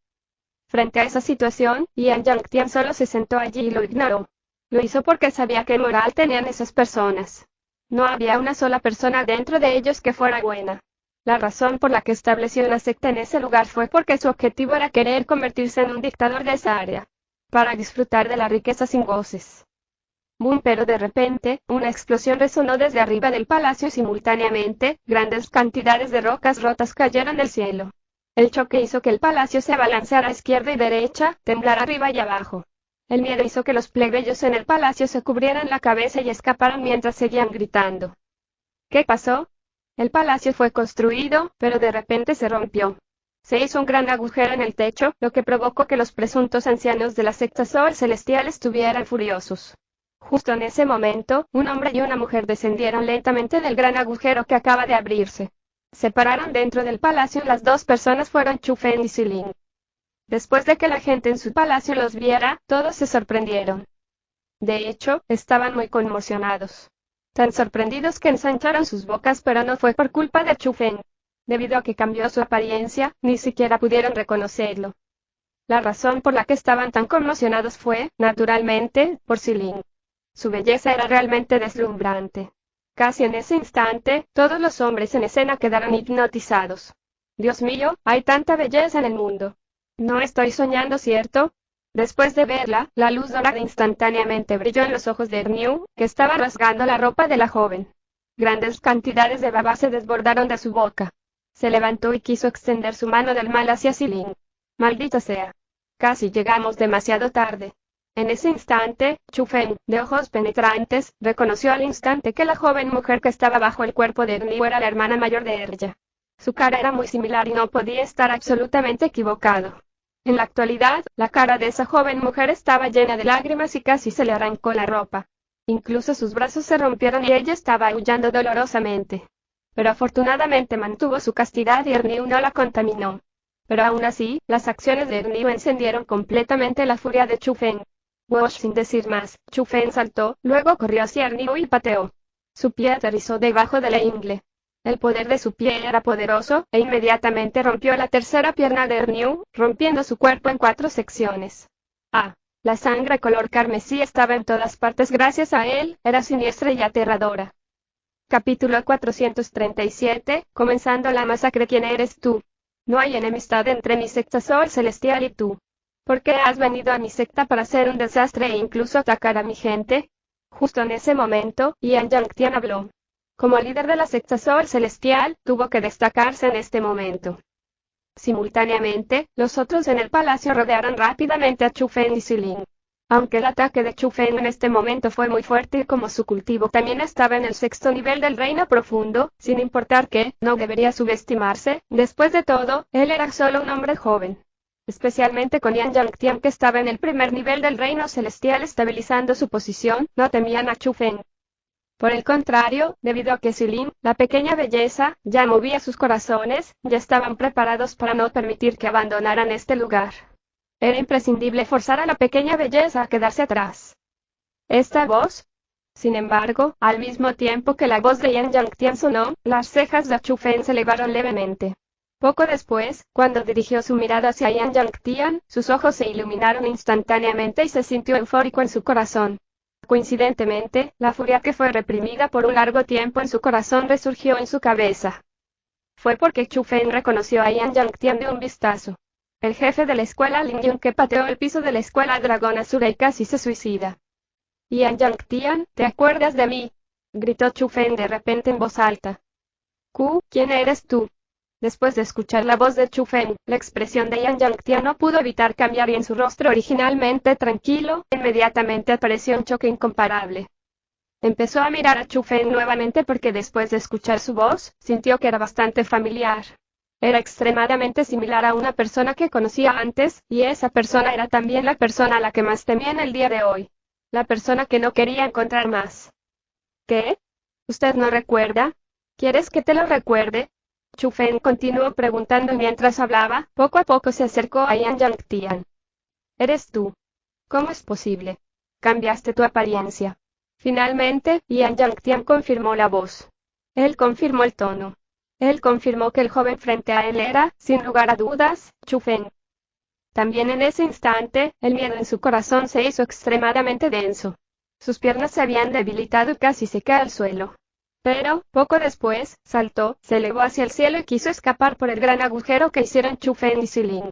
Frente a esa situación, An Yong-tien solo se sentó allí y lo ignoró. Lo hizo porque sabía qué moral tenían esas personas. No había una sola persona dentro de ellos que fuera buena. La razón por la que estableció una secta en ese lugar fue porque su objetivo era querer convertirse en un dictador de esa área, para disfrutar de la riqueza sin goces. Boom, pero de repente, una explosión resonó desde arriba del palacio y simultáneamente, grandes cantidades de rocas rotas cayeron del cielo. El choque hizo que el palacio se abalanzara a izquierda y derecha, temblara arriba y abajo. El miedo hizo que los plebeyos en el palacio se cubrieran la cabeza y escaparan mientras seguían gritando. ¿Qué pasó? El palacio fue construido, pero de repente se rompió. Se hizo un gran agujero en el techo, lo que provocó que los presuntos ancianos de la secta Sol Celestial estuvieran furiosos. Justo en ese momento, un hombre y una mujer descendieron lentamente del gran agujero que acaba de abrirse. Se pararon dentro del palacio y las 2 personas fueron Chu Feng y Siling. Después de que la gente en su palacio los viera, todos se sorprendieron. De hecho, estaban muy conmocionados. Tan sorprendidos que ensancharon sus bocas, pero no fue por culpa de Chu Feng. Debido a que cambió su apariencia, ni siquiera pudieron reconocerlo. La razón por la que estaban tan conmocionados fue, naturalmente, por Siling. Su belleza era realmente deslumbrante. Casi en ese instante, todos los hombres en escena quedaron hipnotizados. Dios mío, hay tanta belleza en el mundo. No estoy soñando, ¿cierto? Después de verla, la luz dorada instantáneamente brilló en los ojos de Ernie, que estaba rasgando la ropa de la joven. Grandes cantidades de baba se desbordaron de su boca. Se levantó y quiso extender su mano del mal hacia Siling. Maldita sea. Casi llegamos demasiado tarde. En ese instante, Chu Feng, de ojos penetrantes, reconoció al instante que la joven mujer que estaba bajo el cuerpo de Ernie era la hermana mayor de ella. Su cara era muy similar y no podía estar absolutamente equivocado. En la actualidad, la cara de esa joven mujer estaba llena de lágrimas y casi se le arrancó la ropa. Incluso sus brazos se rompieron y ella estaba aullando dolorosamente. Pero afortunadamente mantuvo su castidad y Ernie no la contaminó. Pero aún así, las acciones de Ernie encendieron completamente la furia de Chu Feng. Wosh sin decir más, Chu Fen saltó, luego corrió hacia Erniu y pateó. Su pie aterrizó debajo de la ingle. El poder de su pie era poderoso, e inmediatamente rompió la tercera pierna de Erniu, rompiendo su cuerpo en 4 secciones. La sangre color carmesí estaba en todas partes gracias a él, era siniestra y aterradora. Capítulo 437, comenzando la masacre. ¿Quién eres tú? No hay enemistad entre mi secta Sol Celestial y tú. ¿Por qué has venido a mi secta para hacer un desastre e incluso atacar a mi gente? Justo en ese momento, Yan Yangtian habló. Como líder de la secta Sol Celestial, tuvo que destacarse en este momento. Simultáneamente, los otros en el palacio rodearon rápidamente a Chu Fen y Siling. Aunque el ataque de Chu Fen en este momento fue muy fuerte y como su cultivo también estaba en el 6º nivel del reino profundo, sin importar que, no debería subestimarse, después de todo, él era solo un hombre joven. Especialmente con Yan Yangtian que estaba en el 1er nivel del reino celestial estabilizando su posición, no temían a Chu Fen. Por el contrario, debido a que Siling, la pequeña belleza, ya movía sus corazones, ya estaban preparados para no permitir que abandonaran este lugar. Era imprescindible forzar a la pequeña belleza a quedarse atrás. ¿Esta voz? Sin embargo, al mismo tiempo que la voz de Yan Yangtian sonó, las cejas de Chu Fen se elevaron levemente. Poco después, cuando dirigió su mirada hacia Yan Yangtian, sus ojos se iluminaron instantáneamente y se sintió eufórico en su corazón. Coincidentemente, la furia que fue reprimida por un largo tiempo en su corazón resurgió en su cabeza. Fue porque Chu Fen reconoció a Yan Yangtian de un vistazo. El jefe de la escuela Lin Yun que pateó el piso de la escuela Dragón Azura y casi se suicida. Yan Yangtian, ¿te acuerdas de mí? Gritó Chu Fen de repente en voz alta. ¿Quién eres tú? Después de escuchar la voz de Chu Fen, la expresión de Yan Yangtian no pudo evitar cambiar y en su rostro originalmente tranquilo, inmediatamente apareció un choque incomparable. Empezó a mirar a Chu Fen nuevamente porque después de escuchar su voz, sintió que era bastante familiar. Era extremadamente similar a una persona que conocía antes, y esa persona era también la persona a la que más temía en el día de hoy. La persona que no quería encontrar más. ¿Qué? ¿Usted no recuerda? ¿Quieres que te lo recuerde? Chu Fen continuó preguntando mientras hablaba, poco a poco se acercó a Yan Yangtian. ¿Eres tú? ¿Cómo es posible? Cambiaste tu apariencia. Finalmente, Yan Yangtian confirmó la voz. Él confirmó el tono. Él confirmó que el joven frente a él era, sin lugar a dudas, Chu Fen. También en ese instante, el miedo en su corazón se hizo extremadamente denso. Sus piernas se habían debilitado y casi se cae al suelo. Pero, poco después, saltó, se elevó hacia el cielo y quiso escapar por el gran agujero que hicieron Chu Fen y Siling.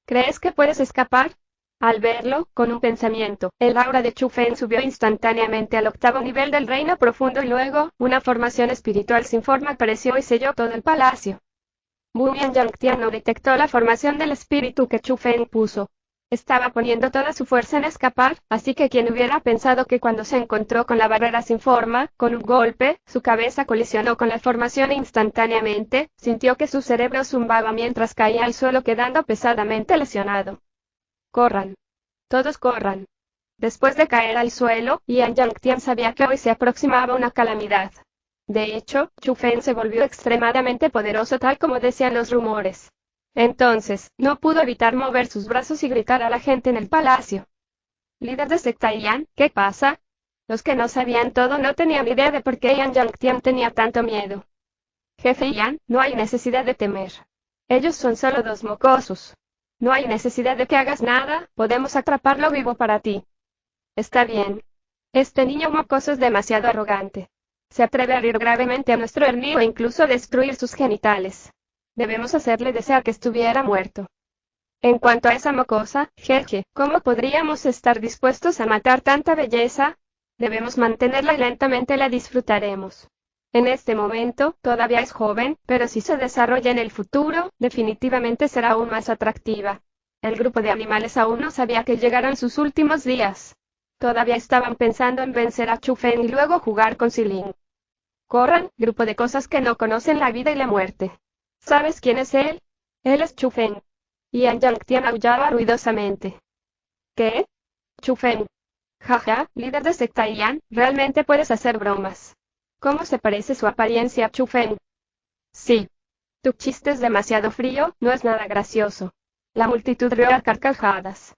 ¿Crees que puedes escapar? Al verlo, con un pensamiento, el aura de Chu Fen subió instantáneamente al 8º nivel del reino profundo y luego, una formación espiritual sin forma apareció y selló todo el palacio. Yan Yangtian no detectó la formación del espíritu que Chu Fen puso. Estaba poniendo toda su fuerza en escapar, así que quien hubiera pensado que cuando se encontró con la barrera sin forma, con un golpe, su cabeza colisionó con la formación e instantáneamente, sintió que su cerebro zumbaba mientras caía al suelo quedando pesadamente lesionado. ¡Corran! ¡Todos corran! Después de caer al suelo, Yan Yangtian sabía que hoy se aproximaba una calamidad. De hecho, Chu Fen se volvió extremadamente poderoso tal como decían los rumores. Entonces, no pudo evitar mover sus brazos y gritar a la gente en el palacio. Líder de secta Yan, ¿qué pasa? Los que no sabían todo no tenían idea de por qué Yan Yangtian tenía tanto miedo. Jefe Yan, no hay necesidad de temer. Ellos son solo 2 mocosos. No hay necesidad de que hagas nada, podemos atraparlo vivo para ti. Está bien. Este niño mocoso es demasiado arrogante. Se atreve a herir gravemente a nuestro Erniu e incluso destruir sus genitales. Debemos hacerle desear que estuviera muerto. En cuanto a esa mocosa, jeje, ¿cómo podríamos estar dispuestos a matar tanta belleza? Debemos mantenerla y lentamente la disfrutaremos. En este momento, todavía es joven, pero si se desarrolla en el futuro, definitivamente será aún más atractiva. El grupo de animales aún no sabía que llegaron sus últimos días. Todavía estaban pensando en vencer a Chu Fen y luego jugar con Siling. Corran, grupo de cosas que no conocen la vida y la muerte. ¿Sabes quién es él? Él es Chu Fen. Yan Yangtian aullaba ruidosamente. ¿Qué? Chu Fen. Jaja, líder de secta Yan, realmente puedes hacer bromas. ¿Cómo se parece su apariencia a Chu Fen? Sí. Tu chiste es demasiado frío, no es nada gracioso. La multitud rió a carcajadas.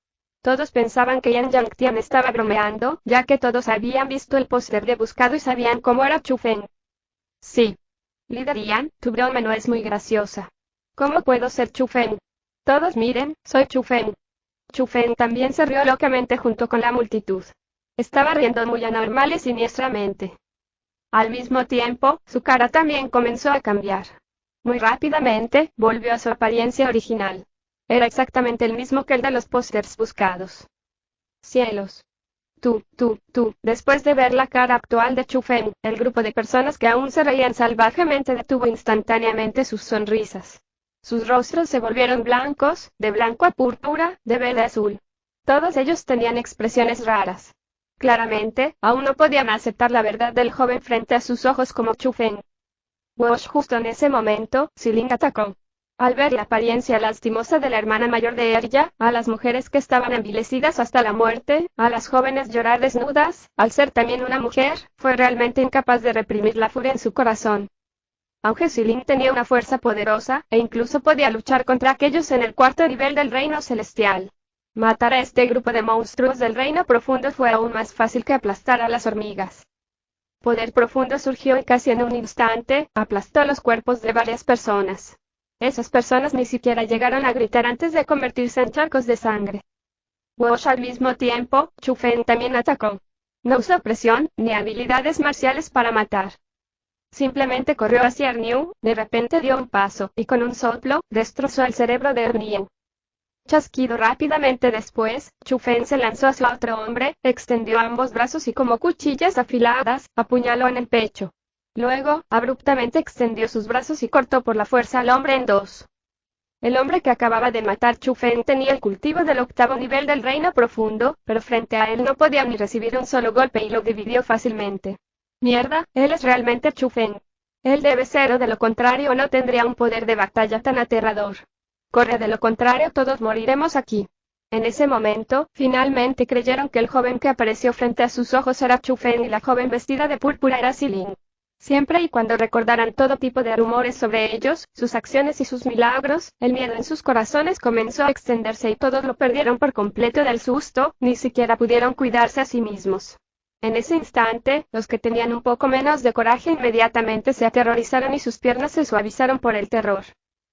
Todos pensaban que Yan Yangtian estaba bromeando, ya que todos habían visto el póster de Buscado y sabían cómo era Chu Feng. Sí. Líder Yan, tu broma no es muy graciosa. ¿Cómo puedo ser Chu Feng? Todos miren, soy Chu Feng. Chu Feng también se rió locamente junto con la multitud. Estaba riendo muy anormal y siniestramente. Al mismo tiempo, su cara también comenzó a cambiar. Muy rápidamente, volvió a su apariencia original. Era exactamente el mismo que el de los pósters buscados. Cielos. Tú, después de ver la cara actual de Chu Feng, el grupo de personas que aún se reían salvajemente detuvo instantáneamente sus sonrisas. Sus rostros se volvieron blancos, de blanco a púrpura, de verde a azul. Todos ellos tenían expresiones raras. Claramente, aún no podían aceptar la verdad del joven frente a sus ojos como Chu Feng. Justo en ese momento, Xiling atacó. Al ver la apariencia lastimosa de la hermana mayor de ella, a las mujeres que estaban envilecidas hasta la muerte, a las jóvenes llorar desnudas, al ser también una mujer, fue realmente incapaz de reprimir la furia en su corazón. Aunque Xiling tenía una fuerza poderosa, e incluso podía luchar contra aquellos en el cuarto nivel del reino celestial. Matar a este grupo de monstruos del reino profundo fue aún más fácil que aplastar a las hormigas. Poder profundo surgió y casi en un instante, aplastó los cuerpos de varias personas. Esas personas ni siquiera llegaron a gritar antes de convertirse en charcos de sangre. Al mismo tiempo, Chu Feng también atacó. No usó presión, ni habilidades marciales para matar. Simplemente corrió hacia Erniu, de repente dio un paso, y con un soplo, destrozó el cerebro de Erniu. Chasquido rápidamente después, Chu Feng se lanzó hacia otro hombre, extendió ambos brazos y como cuchillas afiladas, apuñaló en el pecho. Luego, abruptamente extendió sus brazos y cortó por la fuerza al hombre en dos. El hombre que acababa de matar Chu Feng tenía el cultivo del 8º nivel del reino profundo, pero frente a él no podía ni recibir un solo golpe y lo dividió fácilmente. Mierda, él es realmente Chu Feng. Él debe ser o de lo contrario no tendría un poder de batalla tan aterrador. Corre, de lo contrario todos moriremos aquí. En ese momento, finalmente creyeron que el joven que apareció frente a sus ojos era Chu Feng y la joven vestida de púrpura era Xiling. Siempre y cuando recordaran todo tipo de rumores sobre ellos, sus acciones y sus milagros, el miedo en sus corazones comenzó a extenderse y todos lo perdieron por completo del susto, ni siquiera pudieron cuidarse a sí mismos. En ese instante, los que tenían un poco menos de coraje inmediatamente se aterrorizaron y sus piernas se suavizaron por el terror.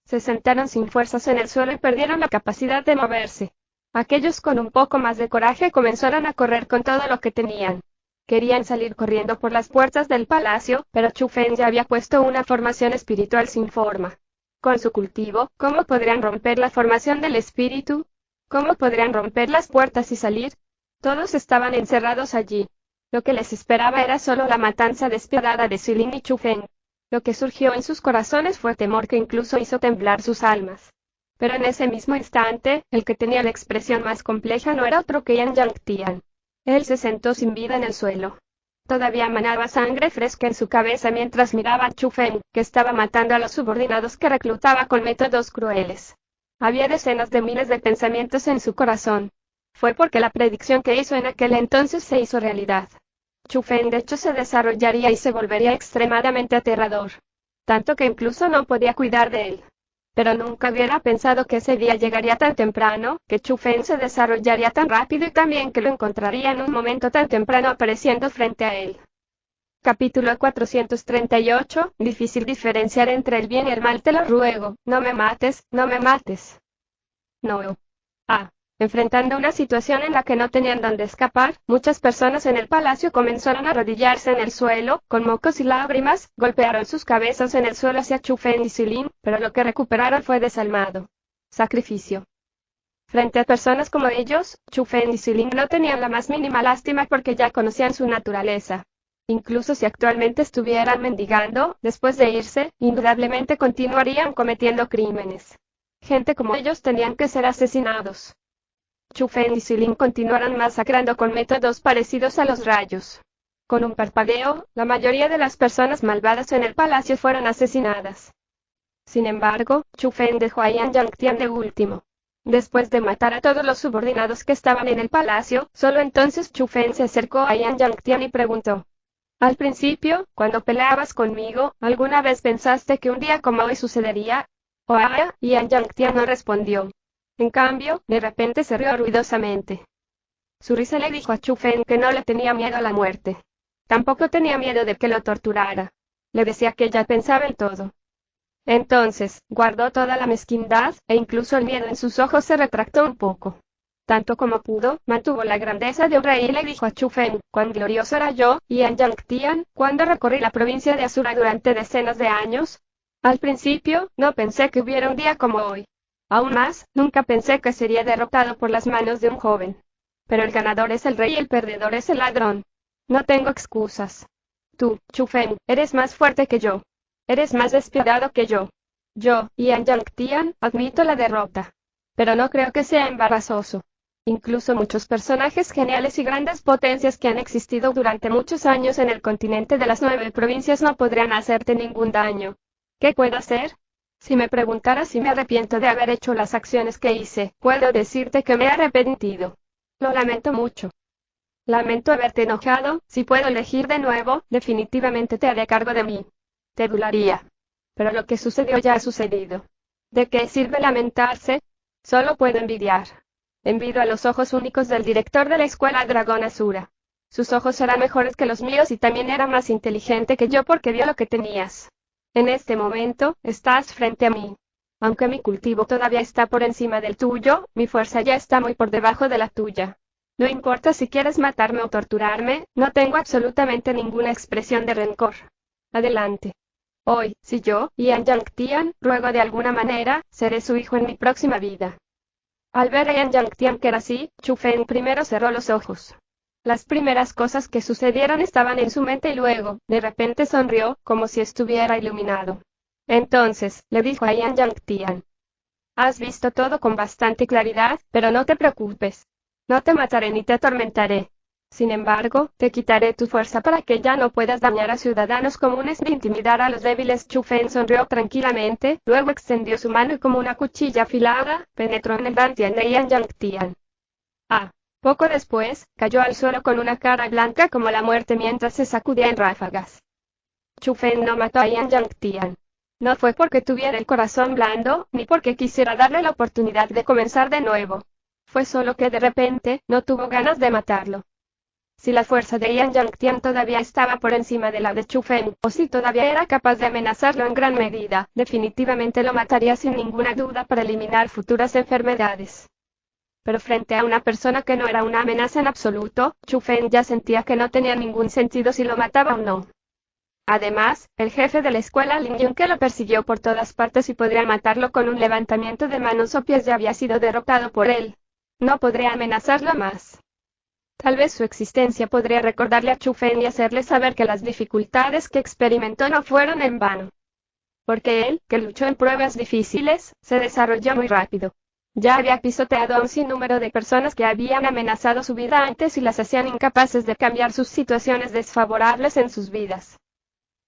Se sentaron sin fuerzas en el suelo y perdieron la capacidad de moverse. Aquellos con un poco más de coraje comenzaron a correr con todo lo que tenían. Querían salir corriendo por las puertas del palacio, pero Chu Feng ya había puesto una formación espiritual sin forma. Con su cultivo, ¿cómo podrían romper la formación del espíritu? ¿Cómo podrían romper las puertas y salir? Todos estaban encerrados allí. Lo que les esperaba era solo la matanza despiadada de Xiling y Chu Feng. Lo que surgió en sus corazones fue temor que incluso hizo temblar sus almas. Pero en ese mismo instante, el que tenía la expresión más compleja no era otro que Yan Yangtian. Él se sentó sin vida en el suelo. Todavía manaba sangre fresca en su cabeza mientras miraba a Chu Feng, que estaba matando a los subordinados que reclutaba con métodos crueles. Había decenas de miles de pensamientos en su corazón. Fue porque la predicción que hizo en aquel entonces se hizo realidad. Chu Feng de hecho se desarrollaría y se volvería extremadamente aterrador. Tanto que incluso no podía cuidar de él. Pero nunca hubiera pensado que ese día llegaría tan temprano, que Chu Feng se desarrollaría tan rápido y también que lo encontraría en un momento tan temprano apareciendo frente a él. Capítulo 438, difícil diferenciar entre el bien y el mal. Te lo ruego, no me mates, no me mates. No. Enfrentando una situación en la que no tenían dónde escapar, muchas personas en el palacio comenzaron a arrodillarse en el suelo, con mocos y lágrimas, golpearon sus cabezas en el suelo hacia Chu Feng y Xiling, pero lo que recuperaron fue desalmado. Sacrificio. Frente a personas como ellos, Chu Feng y Xiling no tenían la más mínima lástima porque ya conocían su naturaleza. Incluso si actualmente estuvieran mendigando, después de irse, indudablemente continuarían cometiendo crímenes. Gente como ellos tenían que ser asesinados. Chu Feng y Xiling continuaron masacrando con métodos parecidos a los rayos. Con un parpadeo, la mayoría de las personas malvadas en el palacio fueron asesinadas. Sin embargo, Chu Feng dejó a Yan Yangtian de último. Después de matar a todos los subordinados que estaban en el palacio, solo entonces Chu Feng se acercó a Yan Yangtian y preguntó: «Al principio, cuando peleabas conmigo, ¿alguna vez pensaste que un día como hoy sucedería?» Y Yan Yangtian no respondió. En cambio, de repente se rió ruidosamente. Su risa le dijo a Chu Feng que no le tenía miedo a la muerte. Tampoco tenía miedo de que lo torturara. Le decía que ella pensaba en todo. Entonces, guardó toda la mezquindad, e incluso el miedo en sus ojos se retractó un poco. Tanto como pudo, mantuvo la grandeza de un rey y le dijo a Chu Feng: «Cuán glorioso era yo, Yan Yangtian, cuando recorrí la provincia de Asura durante decenas de años. Al principio, no pensé que hubiera un día como hoy. Aún más, nunca pensé que sería derrotado por las manos de un joven. Pero el ganador es el rey y el perdedor es el ladrón. No tengo excusas. Tú, Chu Feng, eres más fuerte que yo. Eres más despiadado que yo. Yo, Yan Yangtian, admito la derrota. Pero no creo que sea embarazoso. Incluso muchos personajes geniales y grandes potencias que han existido durante muchos años en el continente de las 9 provincias no podrían hacerte ningún daño. ¿Qué puedo hacer? Si me preguntaras si me arrepiento de haber hecho las acciones que hice, puedo decirte que me he arrepentido. Lo lamento mucho. Lamento haberte enojado. Si puedo elegir de nuevo, definitivamente te haré cargo de mí. Te adularía. Pero lo que sucedió ya ha sucedido. ¿De qué sirve lamentarse? Solo puedo envidiar. Envidio a los ojos únicos del director de la escuela Dragón Asura. Sus ojos eran mejores que los míos y también era más inteligente que yo porque vio lo que tenías. En este momento, estás frente a mí. Aunque mi cultivo todavía está por encima del tuyo, mi fuerza ya está muy por debajo de la tuya. No importa si quieres matarme o torturarme, no tengo absolutamente ninguna expresión de rencor. Adelante. Hoy, si yo, Yan Yangtian, ruego de alguna manera, seré su hijo en mi próxima vida. Al ver a Yan Yangtian que era así, Chu Feng primero cerró los ojos. Las primeras cosas que sucedieron estaban en su mente y luego, de repente sonrió, como si estuviera iluminado. Entonces, le dijo a Yan Yangtian: «Has visto todo con bastante claridad, pero no te preocupes. No te mataré ni te atormentaré. Sin embargo, te quitaré tu fuerza para que ya no puedas dañar a ciudadanos comunes ni intimidar a los débiles». Chu Feng sonrió tranquilamente, luego extendió su mano y como una cuchilla afilada, penetró en el dantian de Yan Yangtian. Poco después, cayó al suelo con una cara blanca como la muerte mientras se sacudía en ráfagas. Chu Feng no mató a Yan Yangtian. No fue porque tuviera el corazón blando, ni porque quisiera darle la oportunidad de comenzar de nuevo. Fue solo que de repente, no tuvo ganas de matarlo. Si la fuerza de Yan Yangtian todavía estaba por encima de la de Chu Feng, o si todavía era capaz de amenazarlo en gran medida, definitivamente lo mataría sin ninguna duda para eliminar futuras enfermedades. Pero frente a una persona que no era una amenaza en absoluto, Chu Feng ya sentía que no tenía ningún sentido si lo mataba o no. Además, el jefe de la escuela Lin Yun, que lo persiguió por todas partes y podría matarlo con un levantamiento de manos o pies, ya había sido derrotado por él. No podría amenazarlo más. Tal vez su existencia podría recordarle a Chu Feng y hacerle saber que las dificultades que experimentó no fueron en vano. Porque él, que luchó en pruebas difíciles, se desarrolló muy rápido. Ya había pisoteado a un sinnúmero de personas que habían amenazado su vida antes y las hacían incapaces de cambiar sus situaciones desfavorables en sus vidas.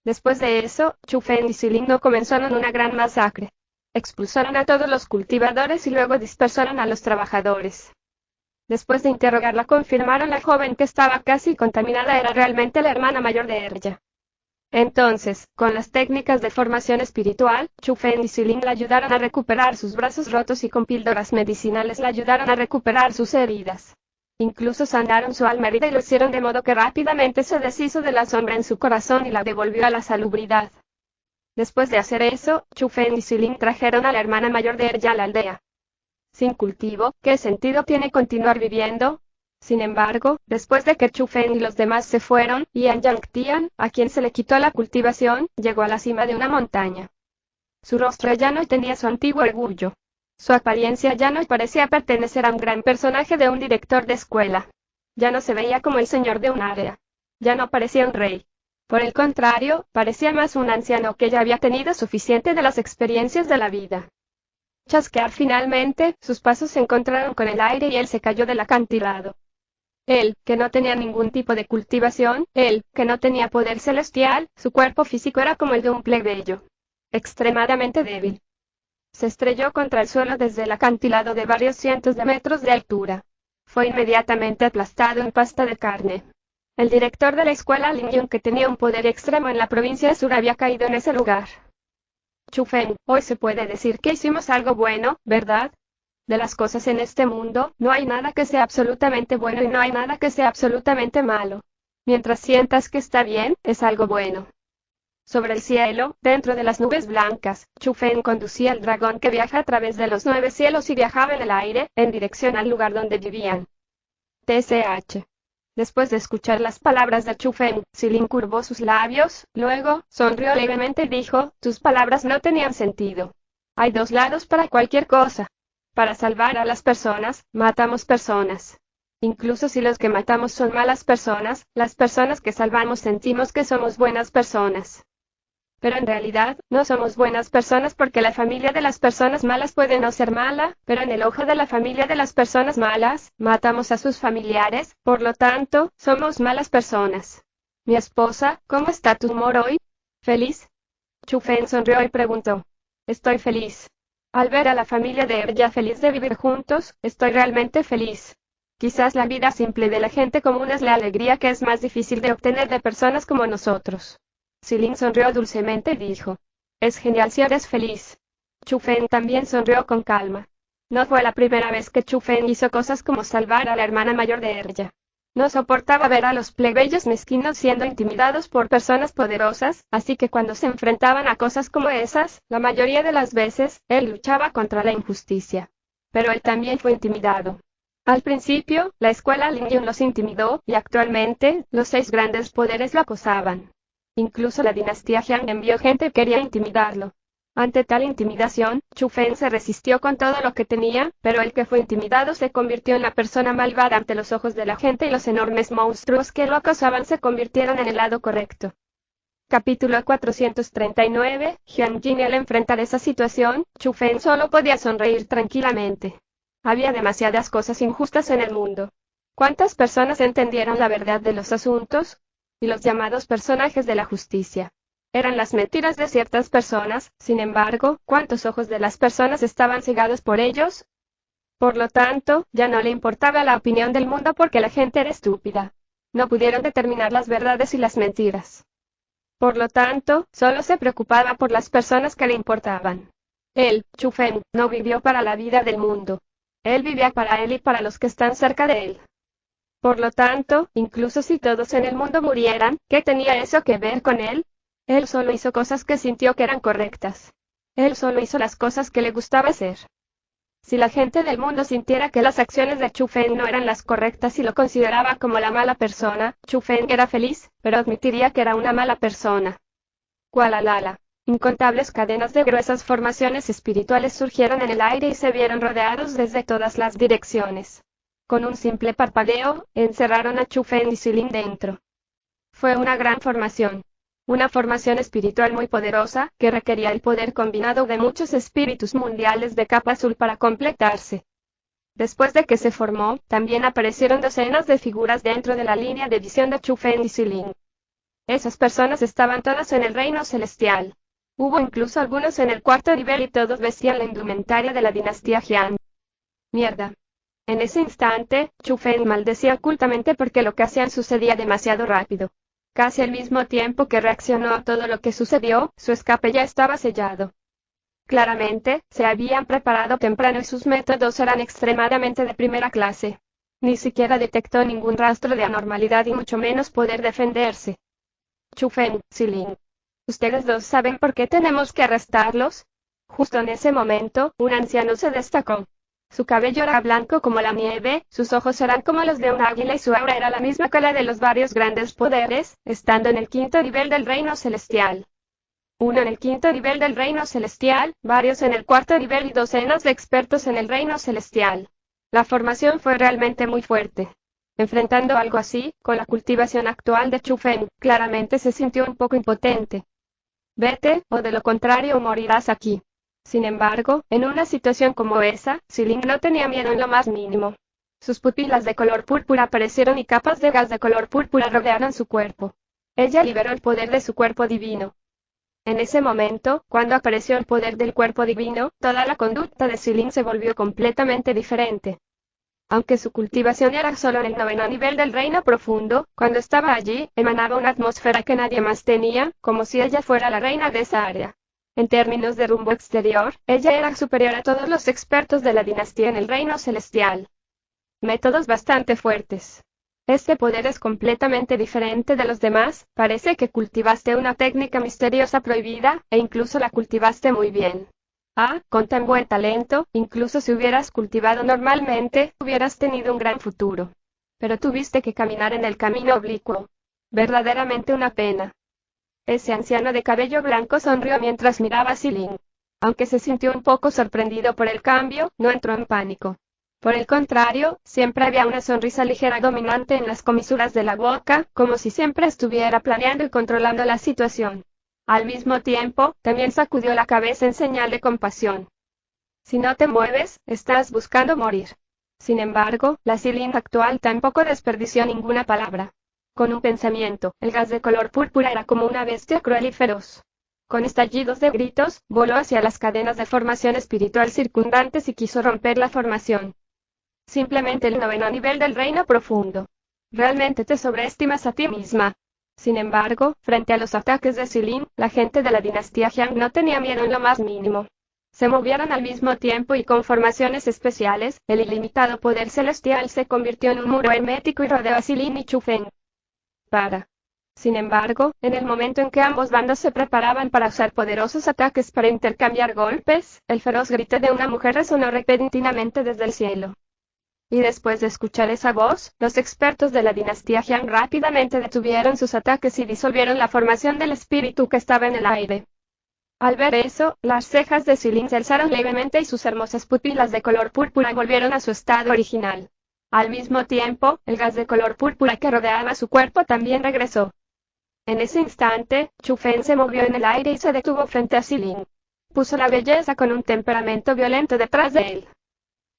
Después de eso, Chu Feng y Silin no comenzaron una gran masacre. Expulsaron a todos los cultivadores y luego dispersaron a los trabajadores. Después de interrogarla, confirmaron la joven que estaba casi contaminada era realmente la hermana mayor de ella. Entonces, con las técnicas de formación espiritual, Chu Feng y Silin la ayudaron a recuperar sus brazos rotos y con píldoras medicinales la ayudaron a recuperar sus heridas. Incluso sanaron su alma herida y lo hicieron de modo que rápidamente se deshizo de la sombra en su corazón y la devolvió a la salubridad. Después de hacer eso, Chu Feng y Silin trajeron a la hermana mayor de ella a la aldea. Sin cultivo, ¿qué sentido tiene continuar viviendo? Sin embargo, después de que Chu Feng y los demás se fueron, Yan Yangtian, a quien se le quitó la cultivación, llegó a la cima de una montaña. Su rostro ya no tenía su antiguo orgullo. Su apariencia ya no parecía pertenecer a un gran personaje de un director de escuela. Ya no se veía como el señor de un área. Ya no parecía un rey. Por el contrario, parecía más un anciano que ya había tenido suficiente de las experiencias de la vida. Chasquear finalmente, sus pasos se encontraron con el aire y él se cayó del acantilado. Él, que no tenía ningún tipo de cultivación, él, que no tenía poder celestial, su cuerpo físico era como el de un plebeyo. Extremadamente débil. Se estrelló contra el suelo desde el acantilado de varios cientos de metros de altura. Fue inmediatamente aplastado en pasta de carne. El director de la escuela Lin Yun, que tenía un poder extremo en la provincia de Sur, había caído en ese lugar. Chu Feng, hoy se puede decir que hicimos algo bueno, ¿verdad? De las cosas en este mundo, no hay nada que sea absolutamente bueno y no hay nada que sea absolutamente malo. Mientras sientas que está bien, es algo bueno. Sobre el cielo, dentro de las nubes blancas, Chu Feng conducía el dragón que viaja a través de los 9 cielos y viajaba en el aire, en dirección al lugar donde vivían. TSH. Después de escuchar las palabras de Chu Feng, Xilin curvó sus labios, luego, sonrió levemente y dijo, tus palabras no tenían sentido. Hay dos lados para cualquier cosa. Para salvar a las personas, matamos personas. Incluso si los que matamos son malas personas, las personas que salvamos sentimos que somos buenas personas. Pero en realidad, no somos buenas personas porque la familia de las personas malas puede no ser mala, pero en el ojo de la familia de las personas malas, matamos a sus familiares, por lo tanto, somos malas personas. Mi esposa, ¿cómo está tu humor hoy? ¿Feliz? Chu Feng sonrió y preguntó. Estoy feliz. Al ver a la familia de ella feliz de vivir juntos, estoy realmente feliz. Quizás la vida simple de la gente común es la alegría que es más difícil de obtener de personas como nosotros. Xilin sonrió dulcemente y dijo. Es genial si eres feliz. Chu Feng también sonrió con calma. No fue la primera vez que Chu Feng hizo cosas como salvar a la hermana mayor de ella. No soportaba ver a los plebeyos mezquinos siendo intimidados por personas poderosas, así que cuando se enfrentaban a cosas como esas, la mayoría de las veces, él luchaba contra la injusticia. Pero él también fue intimidado. Al principio, la escuela Lingyun los intimidó, y actualmente, los 6 grandes poderes lo acosaban. Incluso la dinastía Han envió gente que quería intimidarlo. Ante tal intimidación, Chu Feng se resistió con todo lo que tenía, pero el que fue intimidado se convirtió en la persona malvada ante los ojos de la gente y los enormes monstruos que lo acosaban se convirtieron en el lado correcto. Capítulo 439, Jian Jin. Al enfrentar esa situación, Chu Feng solo podía sonreír tranquilamente. Había demasiadas cosas injustas en el mundo. ¿Cuántas personas entendieron la verdad de los asuntos? Y los llamados personajes de la justicia. Eran las mentiras de ciertas personas, sin embargo, ¿cuántos ojos de las personas estaban cegados por ellos? Por lo tanto, ya no le importaba la opinión del mundo porque la gente era estúpida. No pudieron determinar las verdades y las mentiras. Por lo tanto, solo se preocupaba por las personas que le importaban. Él, Chu Feng, no vivió para la vida del mundo. Él vivía para él y para los que están cerca de él. Por lo tanto, incluso si todos en el mundo murieran, ¿qué tenía eso que ver con él? Él solo hizo cosas que sintió que eran correctas. Él solo hizo las cosas que le gustaba hacer. Si la gente del mundo sintiera que las acciones de Chu Feng no eran las correctas y lo consideraba como la mala persona, Chu Feng era feliz, pero admitiría que era una mala persona. Kuala-Lala. Incontables cadenas de gruesas formaciones espirituales surgieron en el aire y se vieron rodeados desde todas las direcciones. Con un simple parpadeo, encerraron a Chu Feng y Xilin dentro. Fue una gran formación. Una formación espiritual muy poderosa, que requería el poder combinado de muchos espíritus mundiales de capa azul para completarse. Después de que se formó, también aparecieron docenas de figuras dentro de la línea de visión de Chu Feng y Xilin. Esas personas estaban todas en el reino celestial. Hubo incluso algunos en el 4.º nivel y todos vestían la indumentaria de la dinastía Han. Mierda. En ese instante, Chu Feng maldecía ocultamente porque lo que hacían sucedía demasiado rápido. Casi al mismo tiempo que reaccionó a todo lo que sucedió, su escape ya estaba sellado. Claramente, se habían preparado temprano y sus métodos eran extremadamente de primera clase. Ni siquiera detectó ningún rastro de anormalidad y mucho menos poder defenderse. Chu Feng, Xilin. ¿Ustedes dos saben por qué tenemos que arrestarlos? Justo en ese momento, un anciano se destacó. Su cabello era blanco como la nieve, sus ojos eran como los de un águila y su aura era la misma que la de los varios grandes poderes, estando en el 5.º nivel del reino celestial. Uno en el 5.º nivel del reino celestial, varios en el 4.º nivel y docenas de expertos en el reino celestial. La formación fue realmente muy fuerte. Enfrentando algo así, con la cultivación actual de Chu Feng, claramente se sintió un poco impotente. Vete, o de lo contrario morirás aquí. Sin embargo, en una situación como esa, Xilin no tenía miedo en lo más mínimo. Sus pupilas de color púrpura aparecieron y capas de gas de color púrpura rodearon su cuerpo. Ella liberó el poder de su cuerpo divino. En ese momento, cuando apareció el poder del cuerpo divino, toda la conducta de Xilin se volvió completamente diferente. Aunque su cultivación era solo en el 9.º nivel del reino profundo, cuando estaba allí, emanaba una atmósfera que nadie más tenía, como si ella fuera la reina de esa área. En términos de rumbo exterior, ella era superior a todos los expertos de la dinastía en el reino celestial. Métodos bastante fuertes. Este poder es completamente diferente de los demás, parece que cultivaste una técnica misteriosa prohibida, e incluso la cultivaste muy bien. Con tan buen talento, incluso si hubieras cultivado normalmente, hubieras tenido un gran futuro. Pero tuviste que caminar en el camino oblicuo. Verdaderamente una pena. Ese anciano de cabello blanco sonrió mientras miraba a Céline. Aunque se sintió un poco sorprendido por el cambio, no entró en pánico. Por el contrario, siempre había una sonrisa ligera dominante en las comisuras de la boca, como si siempre estuviera planeando y controlando la situación. Al mismo tiempo, también sacudió la cabeza en señal de compasión. Si no te mueves, estás buscando morir. Sin embargo, la Céline actual tampoco desperdició ninguna palabra. Con un pensamiento, el gas de color púrpura era como una bestia cruel y feroz. Con estallidos de gritos, voló hacia las cadenas de formación espiritual circundantes y quiso romper la formación. Simplemente el 9º nivel del reino profundo. Realmente te sobreestimas a ti misma. Sin embargo, frente a los ataques de Céline, la gente de la dinastía Jiang no tenía miedo en lo más mínimo. Se movieron al mismo tiempo y con formaciones especiales, el ilimitado poder celestial se convirtió en un muro hermético y rodeó a Céline y Chu Feng. Sin embargo, en el momento en que ambos bandos se preparaban para usar poderosos ataques para intercambiar golpes, el feroz grito de una mujer resonó repentinamente desde el cielo. Y después de escuchar esa voz, los expertos de la dinastía Jiang rápidamente detuvieron sus ataques y disolvieron la formación del espíritu que estaba en el aire. Al ver eso, las cejas de Céline se alzaron levemente y sus hermosas pupilas de color púrpura volvieron a su estado original. Al mismo tiempo, el gas de color púrpura que rodeaba su cuerpo también regresó. En ese instante, Chu Feng se movió en el aire y se detuvo frente a Céline. Puso la belleza con un temperamento violento detrás de él.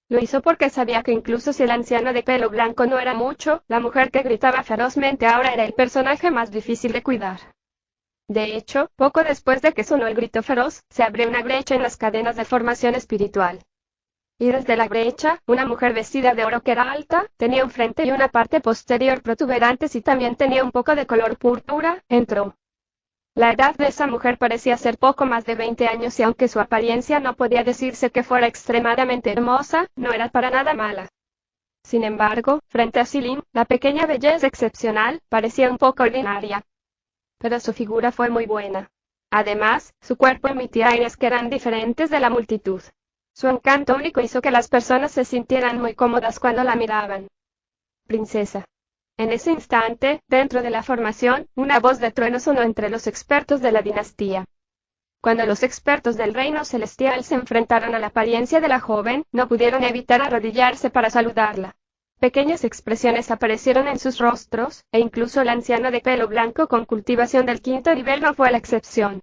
Lo hizo porque sabía que incluso si el anciano de pelo blanco no era mucho, la mujer que gritaba ferozmente ahora era el personaje más difícil de cuidar. De hecho, poco después de que sonó el grito feroz, se abrió una brecha en las cadenas de formación espiritual. Y desde la brecha, una mujer vestida de oro que era alta, tenía un frente y una parte posterior protuberantes y también tenía un poco de color púrpura, entró. La edad de esa mujer parecía ser poco más de 20 años y aunque su apariencia no podía decirse que fuera extremadamente hermosa, no era para nada mala. Sin embargo, frente a Céline, la pequeña belleza excepcional, parecía un poco ordinaria. Pero su figura fue muy buena. Además, su cuerpo emitía aires que eran diferentes de la multitud. Su encanto único hizo que las personas se sintieran muy cómodas cuando la miraban. Princesa. En ese instante, dentro de la formación, una voz de trueno sonó entre los expertos de la dinastía. Cuando los expertos del reino celestial se enfrentaron a la apariencia de la joven, no pudieron evitar arrodillarse para saludarla. Pequeñas expresiones aparecieron en sus rostros, e incluso el anciano de pelo blanco con cultivación del 5º nivel no fue la excepción.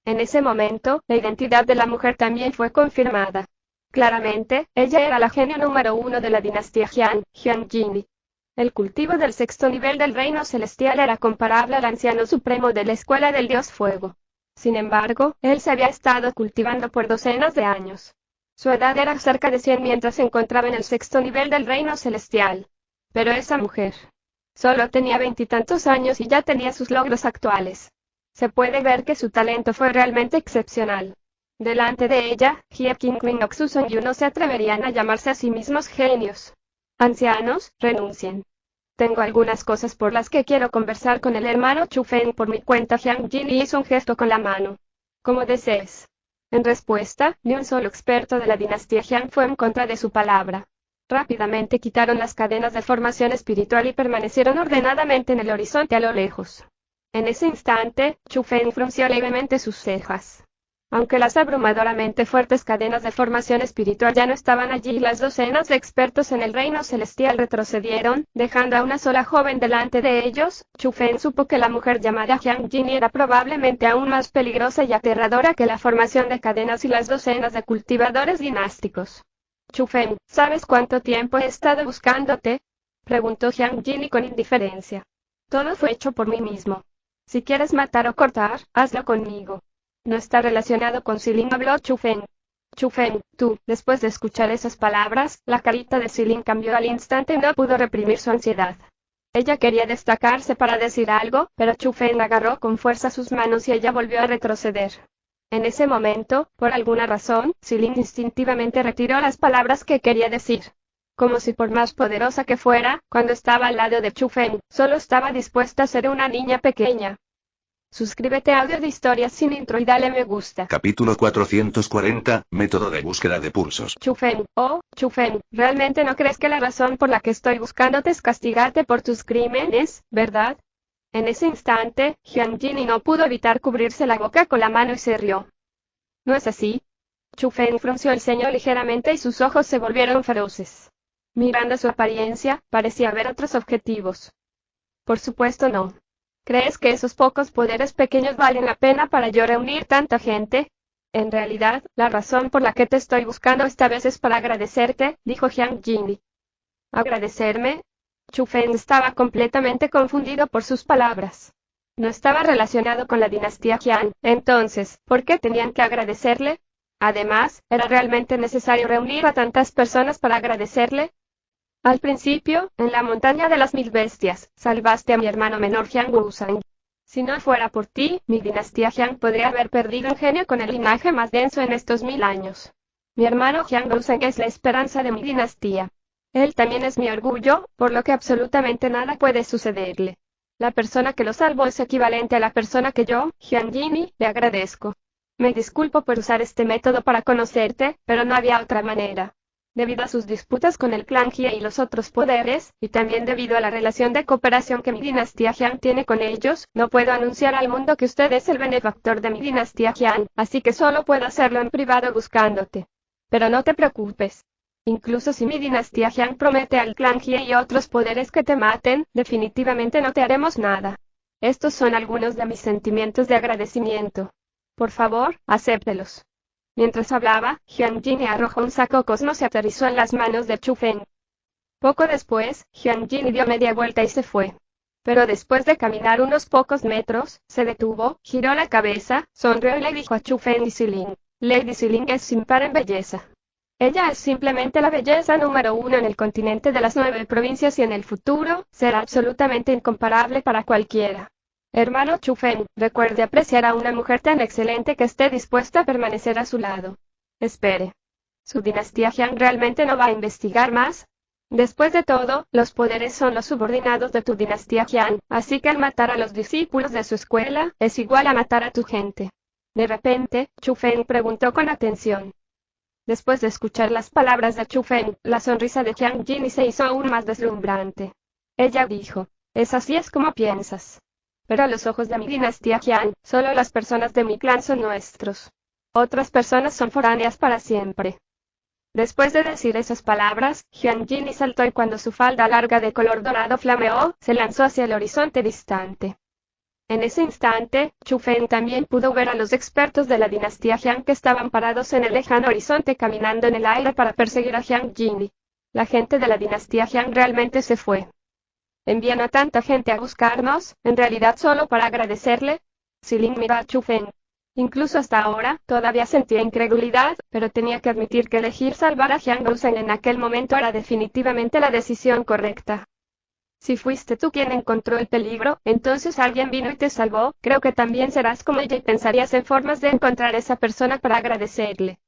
En ese momento, la identidad de la mujer también fue confirmada. Claramente, ella era la genio número 1 de la dinastía Jiang, Jiang Jinli. El cultivo del 6º nivel del reino celestial era comparable al anciano supremo de la escuela del dios fuego. Sin embargo, él se había estado cultivando por docenas de años. Su edad era cerca de 100 mientras se encontraba en el 6º nivel del reino celestial. Pero esa mujer solo tenía 20 y tantos años y ya tenía sus logros actuales. Se puede ver que su talento fue realmente excepcional. Delante de ella, Jie Qingqing y Xu Yu no se atreverían a llamarse a sí mismos genios. Ancianos, renuncien. Tengo algunas cosas por las que quiero conversar con el hermano Chu Feng por mi cuenta. Jiang Jinli hizo un gesto con la mano. Como desees. En respuesta, ni un solo experto de la dinastía Jiang fue en contra de su palabra. Rápidamente quitaron las cadenas de formación espiritual y permanecieron ordenadamente en el horizonte a lo lejos. En ese instante, Chu Feng frunció levemente sus cejas. Aunque las abrumadoramente fuertes cadenas de formación espiritual ya no estaban allí, las docenas de expertos en el reino celestial retrocedieron, dejando a una sola joven delante de ellos. Chu Feng supo que la mujer llamada Jiang Jinli era probablemente aún más peligrosa y aterradora que la formación de cadenas y las docenas de cultivadores dinásticos. Chu Feng, ¿sabes cuánto tiempo he estado buscándote?, preguntó Jiang Jinli con indiferencia. Todo fue hecho por mí mismo. Si quieres matar o cortar, hazlo conmigo. No está relacionado con Céline, habló Chu Feng. Chu Feng, tú, después de escuchar esas palabras, la carita de Céline cambió al instante y no pudo reprimir su ansiedad. Ella quería destacarse para decir algo, pero Chu Feng agarró con fuerza sus manos y ella volvió a retroceder. En ese momento, por alguna razón, Silin instintivamente retiró las palabras que quería decir. Como si por más poderosa que fuera, cuando estaba al lado de Chu Feng, solo estaba dispuesta a ser una niña pequeña. Suscríbete a Audio de Historias sin intro y dale me gusta. Capítulo 440, Método de búsqueda de pulsos. Chu Feng, oh, Chu Feng, ¿realmente no crees que la razón por la que estoy buscándote es castigarte por tus crímenes, verdad? En ese instante, Jiang Jini no pudo evitar cubrirse la boca con la mano y se rió. ¿No es así? Chu Feng frunció el ceño ligeramente y sus ojos se volvieron feroces. Mirando su apariencia, parecía haber otros objetivos. Por supuesto no. ¿Crees que esos pocos poderes pequeños valen la pena para yo reunir tanta gente? En realidad, la razón por la que te estoy buscando esta vez es para agradecerte, dijo Jiang Jini. ¿Agradecerme? Chu Feng estaba completamente confundido por sus palabras. No estaba relacionado con la dinastía Jiang, entonces, ¿por qué tenían que agradecerle? Además, ¿era realmente necesario reunir a tantas personas para agradecerle? Al principio, en la montaña de las 1000 bestias, salvaste a mi hermano menor Jiang Wuzhang. Si no fuera por ti, mi dinastía Jiang podría haber perdido un genio con el linaje más denso en estos 1000 años. Mi hermano Jiang Wuzhang es la esperanza de mi dinastía. Él también es mi orgullo, por lo que absolutamente nada puede sucederle. La persona que lo salvó es equivalente a la persona que yo, Jiang Jini, le agradezco. Me disculpo por usar este método para conocerte, pero no había otra manera. Debido a sus disputas con el clan Jie y los otros poderes, y también debido a la relación de cooperación que mi dinastía Jiang tiene con ellos, no puedo anunciar al mundo que usted es el benefactor de mi dinastía Jiang, así que solo puedo hacerlo en privado buscándote. Pero no te preocupes. Incluso si mi dinastía Jiang promete al clan Jie y otros poderes que te maten, definitivamente no te haremos nada. Estos son algunos de mis sentimientos de agradecimiento. Por favor, acéptelos. Mientras hablaba, Jiang Jini arrojó un saco cosmos y aterrizó en las manos de Chu Feng. Poco después, Jiang Jini dio media vuelta y se fue. Pero después de caminar unos pocos metros, se detuvo, giró la cabeza, sonrió y le dijo a Chu Feng y Silin: Lady Silin es sin par en belleza. Ella es simplemente la belleza número 1 en el continente de las 9 provincias y en el futuro, será absolutamente incomparable para cualquiera. Hermano Chu Feng, recuerde apreciar a una mujer tan excelente que esté dispuesta a permanecer a su lado. Espere. ¿Su dinastía Jiang realmente no va a investigar más? Después de todo, los poderes son los subordinados de tu dinastía Jiang, así que al matar a los discípulos de su escuela, es igual a matar a tu gente. De repente, Chu Feng preguntó con atención. Después de escuchar las palabras de Chu Feng, la sonrisa de Jiang Jini se hizo aún más deslumbrante. Ella dijo: es así es como piensas. Pero a los ojos de mi dinastía Jiang, solo las personas de mi clan son nuestros. Otras personas son foráneas para siempre. Después de decir esas palabras, Jiang Jini saltó y cuando su falda larga de color dorado flameó, se lanzó hacia el horizonte distante. En ese instante, Chu Feng también pudo ver a los expertos de la dinastía Jiang que estaban parados en el lejano horizonte caminando en el aire para perseguir a Jiang Jini. La gente de la dinastía Jiang realmente se fue. ¿Envían a tanta gente a buscarnos, en realidad solo para agradecerle? Silin miró a Chu Feng. Incluso hasta ahora, todavía sentía incredulidad, pero tenía que admitir que elegir salvar a Jiang Wuzhang en aquel momento era definitivamente la decisión correcta. Si fuiste tú quien encontró el peligro, entonces alguien vino y te salvó, creo que también serás como ella y pensarías en formas de encontrar a esa persona para agradecerle.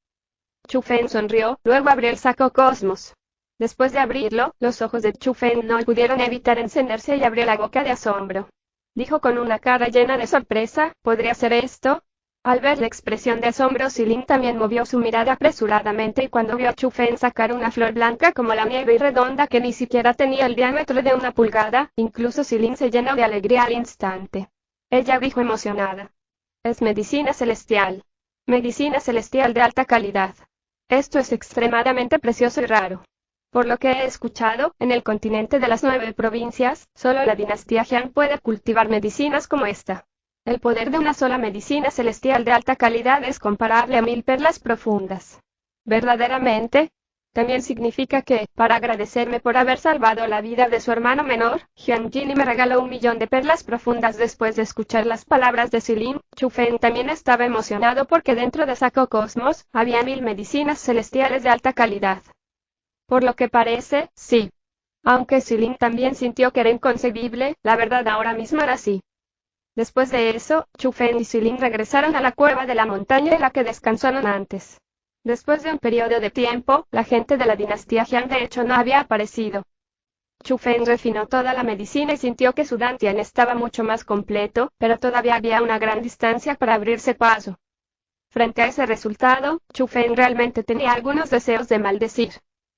Chu Feng sonrió, luego abrió el saco cosmos. Después de abrirlo, los ojos de Chu Feng no pudieron evitar encenderse y abrió la boca de asombro. Dijo con una cara llena de sorpresa: ¿podría ser esto? Al ver la expresión de asombro, Silin también movió su mirada apresuradamente y cuando vio a Chu Feng sacar una flor blanca como la nieve y redonda que ni siquiera tenía el diámetro de 1 pulgada, incluso Silin se llenó de alegría al instante. Ella dijo emocionada: es medicina celestial. Medicina celestial de alta calidad. Esto es extremadamente precioso y raro. Por lo que he escuchado, en el continente de las 9 provincias, solo la dinastía Jiang puede cultivar medicinas como esta. El poder de una sola medicina celestial de alta calidad es comparable a 1000 perlas profundas. ¿Verdaderamente? También significa que, para agradecerme por haber salvado la vida de su hermano menor, Jiang Jini me regaló 1.000.000 de perlas profundas. Después de escuchar las palabras de Silin, Chu Feng también estaba emocionado porque dentro de Saco Cosmos, había 1000 medicinas celestiales de alta calidad. Por lo que parece, sí. Aunque Silin también sintió que era inconcebible, la verdad ahora mismo era así. Después de eso, Chu Feng y Xilin regresaron a la cueva de la montaña en la que descansaron antes. Después de un periodo de tiempo, la gente de la dinastía Jiang de hecho no había aparecido. Chu Feng refinó toda la medicina y sintió que su Dantian estaba mucho más completo, pero todavía había una gran distancia para abrirse paso. Frente a ese resultado, Chu Feng realmente tenía algunos deseos de maldecir.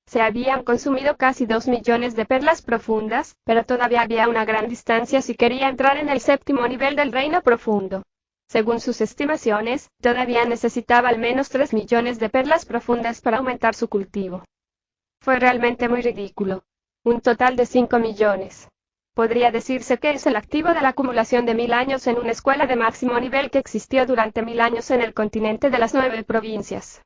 Se habían consumido casi 2 millones de perlas profundas, pero todavía había una gran distancia si quería entrar en el 7º nivel del reino profundo. Según sus estimaciones, todavía necesitaba al menos 3 millones de perlas profundas para aumentar su cultivo. Fue realmente muy ridículo. Un total de 5 millones. Podría decirse que es el activo de la acumulación de 1000 años en una escuela de máximo nivel que existió durante 1000 años en el continente de las 9 provincias.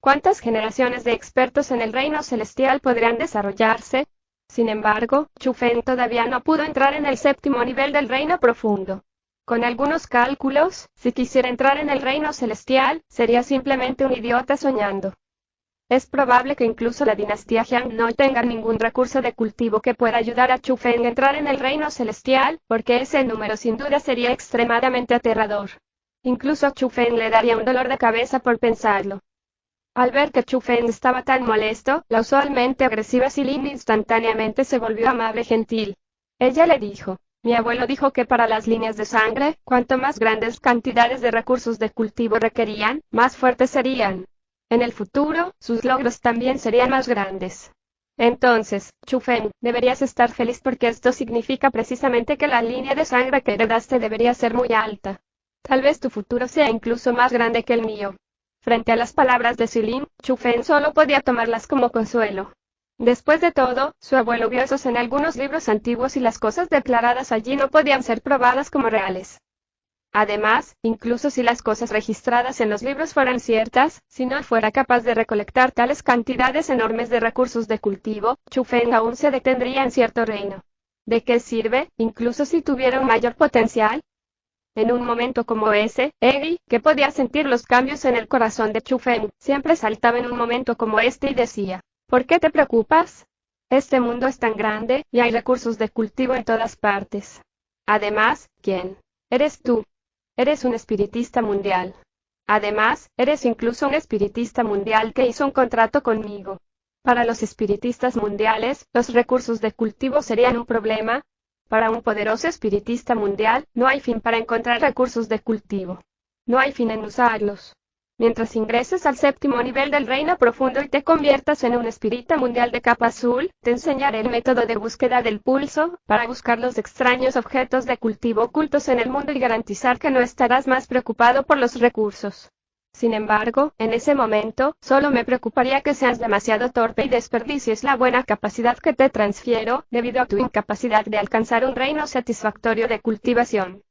¿Cuántas generaciones de expertos en el reino celestial podrían desarrollarse? Sin embargo, Chu Feng todavía no pudo entrar en el 7º nivel del reino profundo. Con algunos cálculos, si quisiera entrar en el reino celestial, sería simplemente un idiota soñando. Es probable que incluso la dinastía Jiang no tenga ningún recurso de cultivo que pueda ayudar a Chu Feng a entrar en el reino celestial, porque ese número sin duda sería extremadamente aterrador. Incluso a Chu Feng le daría un dolor de cabeza por pensarlo. Al ver que Chu Feng estaba tan molesto, la usualmente agresiva Xilin instantáneamente se volvió amable y gentil. Ella le dijo: mi abuelo dijo que para las líneas de sangre, cuanto más grandes cantidades de recursos de cultivo requerían, más fuertes serían. En el futuro, sus logros también serían más grandes. Entonces, Chu Feng, deberías estar feliz porque esto significa precisamente que la línea de sangre que heredaste debería ser muy alta. Tal vez tu futuro sea incluso más grande que el mío. Frente a las palabras de Xilin, Chu Feng solo podía tomarlas como consuelo. Después de todo, su abuelo vio esos en algunos libros antiguos y las cosas declaradas allí no podían ser probadas como reales. Además, incluso si las cosas registradas en los libros fueran ciertas, si no fuera capaz de recolectar tales cantidades enormes de recursos de cultivo, Chu Feng aún se detendría en cierto reino. ¿De qué sirve, incluso si tuviera un mayor potencial? En un momento como ese, Eri, que podía sentir los cambios en el corazón de Chu Feng, siempre saltaba en un momento como este y decía: ¿por qué te preocupas? Este mundo es tan grande, y hay recursos de cultivo en todas partes. Además, ¿quién eres tú? Eres un espiritista mundial. Además, eres incluso un espiritista mundial que hizo un contrato conmigo. Para los espiritistas mundiales, los recursos de cultivo serían un problema. Para un poderoso espiritista mundial, no hay fin para encontrar recursos de cultivo. No hay fin en usarlos. Mientras ingreses al 7º nivel del reino profundo y te conviertas en un espírita mundial de capa azul, te enseñaré el método de búsqueda del pulso, para buscar los extraños objetos de cultivo ocultos en el mundo y garantizar que no estarás más preocupado por los recursos. Sin embargo, en ese momento, solo me preocuparía que seas demasiado torpe y desperdicies la buena capacidad que te transfiero, debido a tu incapacidad de alcanzar un reino satisfactorio de cultivación.